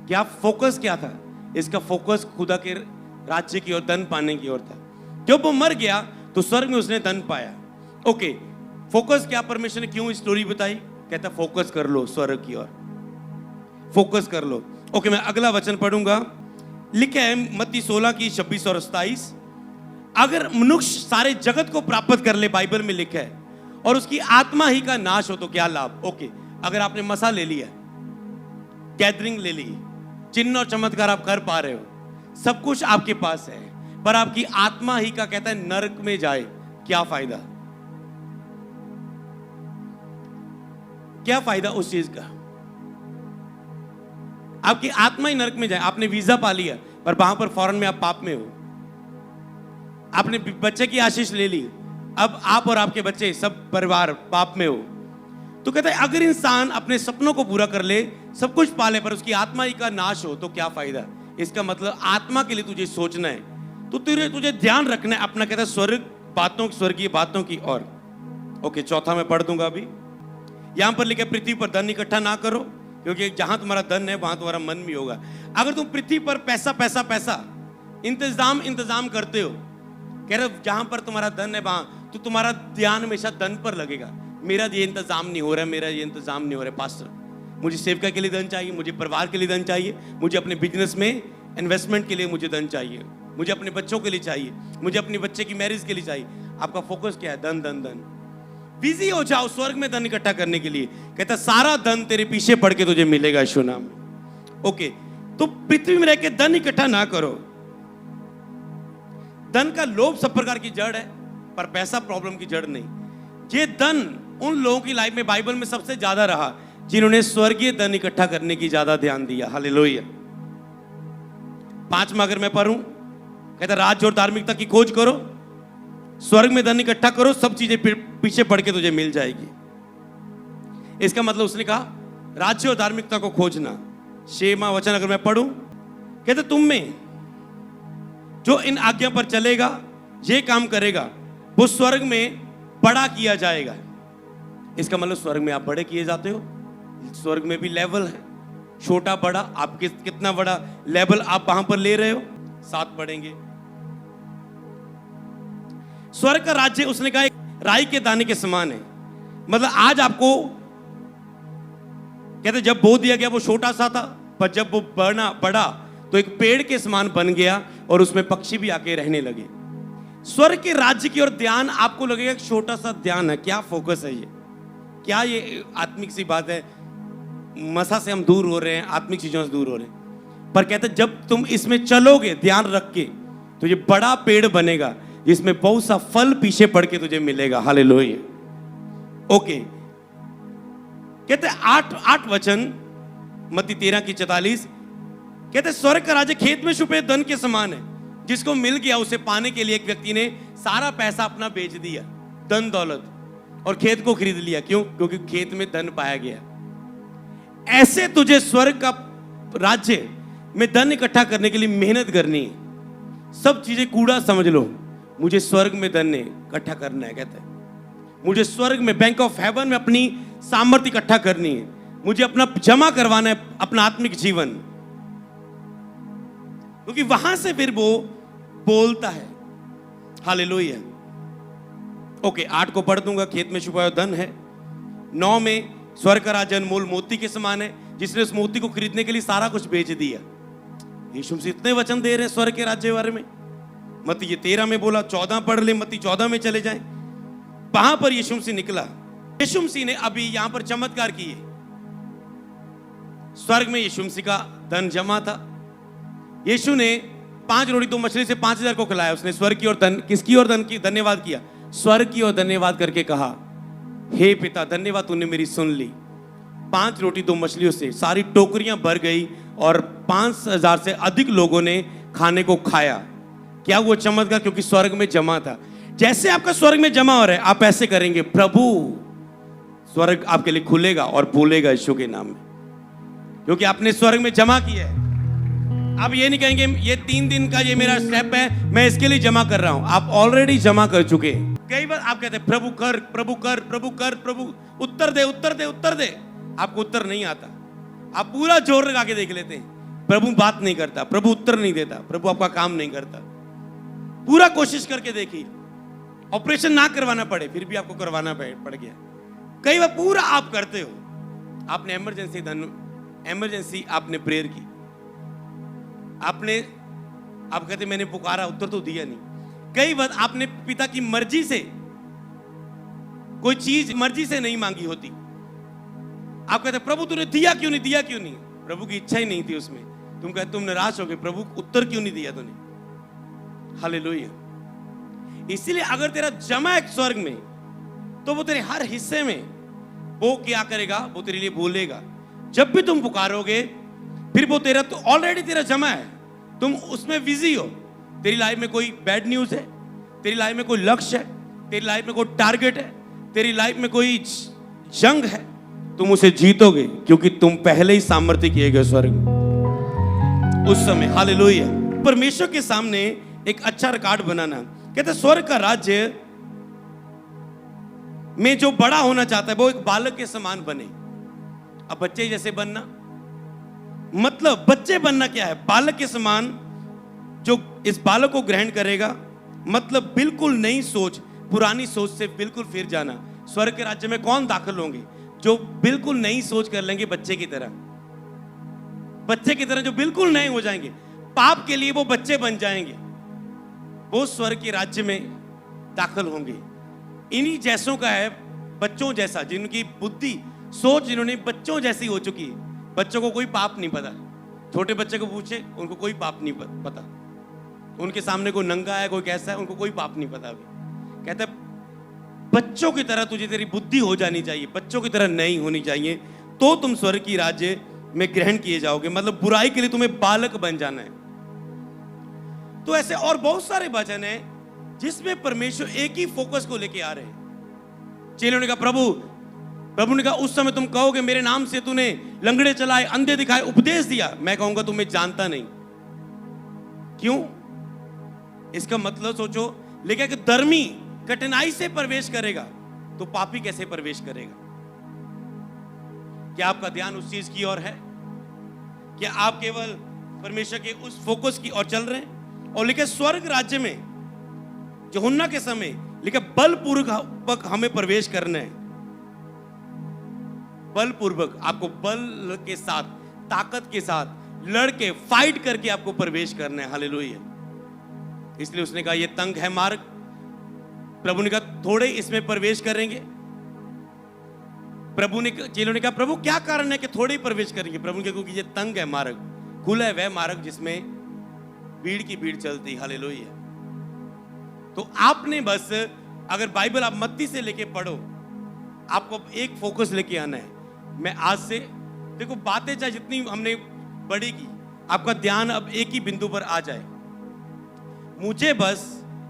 क्या फोकस क्या था इसका? फोकस खुदा के राज्य की ओर, धन पाने की ओर था। जब वो मर गया तो स्वर्ग में उसने धन पाया। फोकस क्या? परमेश्वर ने क्यों स्टोरी बताई? कहता फोकस कर लो स्वर्ग की ओर, फोकस कर लो। मैं अगला वचन पढ़ूंगा। लिखा है मत्ती 16 की 26 और 27, अगर मनुष्य सारे जगत को प्राप्त कर ले, बाइबल में लिखा है, और उसकी आत्मा ही का नाश हो तो क्या लाभ? अगर आपने मसा ले लिया, गैदरिंग ले ली, चिन्ह और चमत्कार आप कर पा रहे हो, सब कुछ आपके पास है, पर आपकी आत्मा ही का, कहता है, नरक में जाए, क्या फायदा? क्या फायदा उस चीज का? आपकी आत्मा ही नरक में जाए। आपने वीजा पा लिया, पर वहां पर फौरन में आप पाप में हो। आपने बच्चे की आशीष ले ली, अब आप और आपके बच्चे, सब परिवार पाप में हो। तो कहता है अगर इंसान अपने सपनों को पूरा कर ले, सब कुछ पाले, पर उसकी आत्मा ही का नाश हो तो क्या फायदा? इसका मतलब आत्मा के लिए तुझे सोचना है, तो तुझे ध्यान रखना है अपना, कहता है स्वर्गीय बातों की ओर। चौथा मैं पढ़ दूंगा अभी। यहां पर लिखा, पृथ्वी पर धन इकट्ठा ना करो, क्योंकि जहां तुम्हारा धन है वहां तुम्हारा मन भी होगा। अगर तुम पृथ्वी पर पैसा इंतजाम करते हो, कह रहे जहां पर तुम्हारा धन है वहां, तो तुम्हारा ध्यान हमेशा धन पर लगेगा। मेरा ये इंतजाम नहीं हो रहा, मेरा ये इंतजाम नहीं हो रहा पास्टर, मुझे सेवका के लिए धन चाहिए, मुझे परिवार के लिए धन चाहिए, मुझे अपने बिजनेस में इन्वेस्टमेंट के लिए मुझे धन चाहिए, मुझे अपने बच्चों के लिए चाहिए, मुझे अपने बच्चे की मैरिज के लिए चाहिए। आपका फोकस क्या है? धन धन धन। बिजी हो जाओ स्वर्ग में धन इकट्ठा करने के लिए। कहता सारा धन तेरे पीछे पड़ के तुझे मिलेगा यीशु नाम में। तो पृथ्वी में रह के धन इकट्ठा ना करो। धन का लोभ सब प्रकार की जड़ है, पर पैसा प्रॉब्लम की जड़ नहीं। ये धन उन लोगों की लाइफ में बाइबल में सबसे ज्यादा रहा जिन्होंने स्वर्गीय धन इकट्ठा करने की ज्यादा ध्यान दिया। हालेलुया। 5वां अगर मैं पढ़ूं, कहता राज्य और धार्मिकता की खोज करो, स्वर्ग में धन इकट्ठा करो, सब चीजें पीछे पड़ के तुझे मिल जाएगी। इसका मतलब उसने कहा राज्य और धार्मिकता को खोजना। 6वां वचन अगर मैं पढ़ूं, कहते तुम में जो इन आज्ञा पर चलेगा, ये काम करेगा, वो स्वर्ग में बड़ा किया जाएगा। इसका मतलब स्वर्ग में आप बड़े किए जाते हो। स्वर्ग में भी लेवल है, छोटा बड़ा, आप कितना बड़ा लेवल आप वहां पर ले रहे हो। 7 पढ़ेंगे। स्वर्ग का राज्य उसने कहा एक राई के दाने के समान है। मतलब आज आपको कहते जब बो दिया गया वो छोटा सा था, पर जब वो बढ़ा तो एक पेड़ के समान बन गया और उसमें पक्षी भी आके रहने लगे। स्वर्ग के राज्य की ओर ध्यान आपको लगेगा एक छोटा सा ध्यान है, क्या फोकस है ये, क्या ये आत्मिक सी बात है, मसा से हम दूर हो रहे हैं, आत्मिक चीजों से दूर हो रहे हैं। पर कहते जब तुम इसमें चलोगे ध्यान रख के तो ये बड़ा पेड़ बनेगा जिसमें बहुत सा फल पीछे पड़ के तुझे मिलेगा। हालेलुया। ओके, कहते 8 वचन मत्ती 13:44 कहते स्वर्ग का राज्य खेत में छुपे धन के समान है, जिसको मिल गया उसे पाने के लिए एक व्यक्ति ने सारा पैसा अपना बेच दिया, धन दौलत, और खेत को खरीद लिया। क्यों? क्योंकि खेत में धन पाया गया। ऐसे तुझे स्वर्ग का राज्य में धन इकट्ठा करने के लिए मेहनत करनी है। सब चीजें कूड़ा समझ लो, मुझे स्वर्ग में धन इकट्ठा करना है। कहते हैं मुझे स्वर्ग में बैंक ऑफ हेवन में अपनी सामर्थ्य इकट्ठा करनी है, मुझे अपना जमा करवाना है अपना आत्मिक जीवन, क्योंकि वहां से फिर वो बोलता है। हालेलुया। ओके, 8 को पढ़ दूंगा। खेत में छुपा हुआ धन है। 9 में स्वर्ग का राज्य अनमोल मोती के समान है, जिसने उस मोती को खरीदने के लिए सारा कुछ बेच दिया। यीशु मसीह इतने वचन दे रहे हैं स्वर्ग के राज्य के बारे में। मत्ती ये 13 में बोला, 14 पढ़ ले, मत्ती 14 में चले जाएं। वहां पर यीशु मसीह निकला। यीशु मसीह ने अभी यहां पर चमत्कार किए। स्वर्ग में यीशु मसीह का धन जमा था। यीशु ने 5 रोटी 2 मछली से 5000 को खिलाया। उसने स्वर्ग की ओर धन, किसकी ओर धन की धन्यवाद किया? स्वर्ग की ओर धन्यवाद करके कहा, हे पिता धन्यवाद, तूने मेरी सुन ली। 5 रोटी 2 मछलियों से सारी टोकरियां भर गई और 5000 से अधिक लोगों ने खाने को खाया। क्या वो चमत्कार? क्योंकि स्वर्ग में जमा था। जैसे आपका स्वर्ग में जमा हो रहा है, आप ऐसे करेंगे, प्रभु स्वर्ग आपके लिए खुलेगा और बोलेगा यीशु के नाम में, क्योंकि आपने स्वर्ग में जमा किया है। आप ये नहीं कहेंगे ये 3 दिन का ये मेरा स्टेप है, मैं इसके लिए जमा कर रहा हूं। आप ऑलरेडी जमा कर चुके हैं। कई बार आप कहते हैं प्रभु कर, प्रभु कर, प्रभु कर, प्रभु उत्तर दे, उत्तर दे, उत्तर दे। आपको उत्तर नहीं आता। आप पूरा जोर लगा के देख लेते हैं, प्रभु बात नहीं करता, प्रभु उत्तर नहीं देता, प्रभु आपका काम नहीं करता। पूरा कोशिश करके देखिए, ऑपरेशन ना करवाना पड़े फिर भी आपको करवाना पड़ गया। कई बार पूरा आप करते हो, आपने इमरजेंसी आपने प्रेयर की, आपने आप कहते मैंने पुकारा, उत्तर तो दिया नहीं। कई बार आपने पिता की मर्जी से कोई चीज मर्जी से नहीं मांगी होती। आप कहते प्रभु तूने दिया क्यों नहीं, दिया क्यों नहीं? प्रभु की इच्छा ही नहीं थी उसमें। तुम कहते तुम निराश हो गए, प्रभु उत्तर क्यों नहीं दिया तूने? हालेलुया। इसीलिए अगर तेरा जमा है स्वर्ग में, तो वो तेरे हर हिस्से में वो क्या करेगा? वो तेरे लिए बोलेगा। जब भी तुम पुकारोगे, फिर वो तेरा तो ऑलरेडी तेरा जमा है, तुम उसमें बिजी हो। तेरी लाइफ में कोई बैड न्यूज है, तेरी लाइफ में कोई लक्ष्य है, तेरी लाइफ में कोई टारगेट है, तेरी लाइफ में कोई जंग है, तुम उसे जीतोगे, क्योंकि तुम पहले ही सामर्थ्य किए गए स्वर्ग उस समय। हालेलुया। परमेश्वर के सामने एक अच्छा रिकॉर्ड बनाना। कहते स्वर्ग का राज्य में जो बड़ा होना चाहता है वो एक बालक के समान बने। अब बच्चे जैसे बनना मतलब बच्चे बनना क्या है? बालक के समान। जो इस बालक को ग्रहण करेगा मतलब बिल्कुल नई सोच, पुरानी सोच से बिल्कुल फिर जाना। स्वर्ग के राज्य में कौन दाखिल होंगे? जो बिल्कुल नई सोच कर लेंगे, बच्चे की तरह, बच्चे की तरह जो बिल्कुल नए हो जाएंगे। पाप के लिए वो बच्चे बन जाएंगे, वो स्वर्ग के राज्य में दाखिल होंगे। इन्हीं जैसों का है, बच्चों जैसा, जिनकी बुद्धि सोच जिन्होंने बच्चों जैसी हो चुकी है। बच्चों को कोई पाप नहीं पता। छोटे बच्चे को पूछे, उनको कोई पाप नहीं पता। उनके सामने कोई नंगा है, कोई कैसा है, उनको कोई पाप नहीं पता। अभी कहता है बच्चों की तरह तुझे तेरी बुद्धि हो जानी चाहिए, बच्चों की तरह नहीं होनी चाहिए, तो तुम स्वर्ग की राज्य में ग्रहण किए जाओगे। मतलब बुराई के लिए तुम्हें बालक बन जाना है। तो ऐसे और बहुत सारे वचन हैं जिसमें परमेश्वर एक ही फोकस को लेके आ रहे हैं। चेलों ने कहा प्रभु ने कहा उस समय तुम कहोगे मेरे नाम से तूने लंगड़े चलाए, अंधे दिखाए, उपदेश दिया। मैं कहूंगा तुम्हें जानता नहीं। क्यों? इसका मतलब सोचो, लेकिन कि धर्मी कठिनाई से प्रवेश करेगा तो पापी कैसे प्रवेश करेगा? क्या आपका ध्यान उस चीज की ओर है? क्या आप केवल परमेश्वर के उस फोकस की ओर चल रहे हैं? और लेकिन स्वर्ग राज्य में यूहन्ना के समय लेकिन बलपूर्वक हमें प्रवेश करना है। बलपूर्वक, आपको बल के साथ, ताकत के साथ लड़ के, फाइट करके आपको प्रवेश करना है। हालेलुया। इसलिए उसने कहा ये तंग है मार्ग। प्रभु ने कहा थोड़े इसमें प्रवेश करेंगे। चेलों ने कहा प्रभु क्या कारण है कि थोड़े ही प्रवेश करेंगे? प्रभु ने कहा क्योंकि ये तंग है मार्ग, खुला है वह मार्ग जिसमें भीड़ की भीड़ चलती। हालेलुया। तो आपने बस, अगर बाइबल आप मत्ती से लेके पढ़ो, आपको एक फोकस लेके आना है। मैं आज से देखो, बातें चाहे जितनी हमने बड़ी की, आपका ध्यान अब एक ही बिंदु पर आ जाए। मुझे बस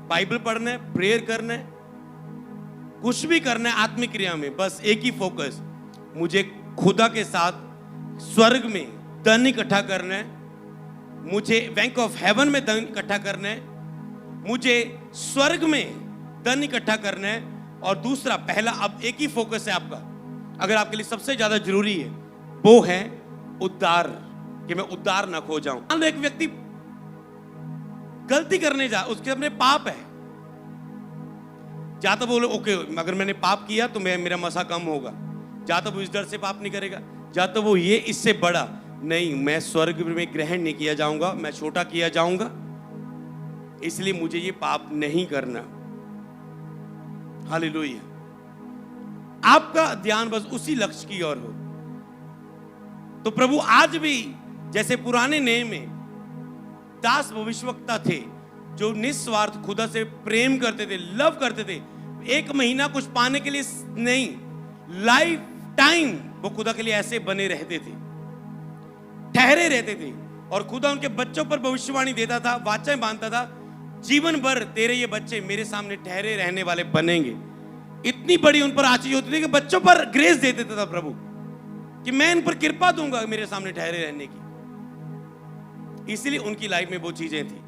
बाइबल पढ़ना है, प्रेयर करना है, कुछ भी करना है आत्मिक क्रिया में, बस एक ही फोकस, मुझे खुदा के साथ स्वर्ग में धन इकट्ठा करना है, मुझे बैंक ऑफ हेवन में धन इकट्ठा करना है, मुझे स्वर्ग में धन इकट्ठा करना है। और दूसरा, पहला अब एक ही फोकस है आपका, अगर आपके लिए सबसे ज्यादा जरूरी है वो है उद्धार, कि मैं उद्धार ना खो जाऊं। मान लो एक व्यक्ति गलती करने जा, उसके अपने पाप है, जा तो बोले ओके अगर मैंने पाप किया तो मेरा मसा कम होगा, जा तो वो इस डर से पाप नहीं करेगा, जा तो वो ये इससे बड़ा नहीं, मैं स्वर्ग में ग्रहण नहीं किया जाऊंगा, मैं छोटा किया जाऊंगा, इसलिए मुझे ये पाप नहीं करना। हालेलुया। आपका ध्यान बस उसी लक्ष्य की ओर हो। तो प्रभु आज भी जैसे पुराने नियम में दास भविष्यवक्ता थे जो निस्वार्थ खुदा से प्रेम करते थे, लव करते थे, एक महीना कुछ पाने के लिए नहीं, लाइफ टाइम वो खुदा के लिए ऐसे बने रहते थे, ठहरे रहते थे, और खुदा उनके बच्चों पर भविष्यवाणी देता था, वाचाएं बांधता था, जीवन भर तेरे ये बच्चे मेरे सामने ठहरे रहने वाले बनेंगे। इतनी बड़ी उन पर आशीष होती थी कि बच्चों पर ग्रेस दे देता था प्रभु कि मैं इन पर कृपा दूंगा मेरे सामने ठहरे रहने की। इसलिए उनकी लाइफ में वो चीजें थी।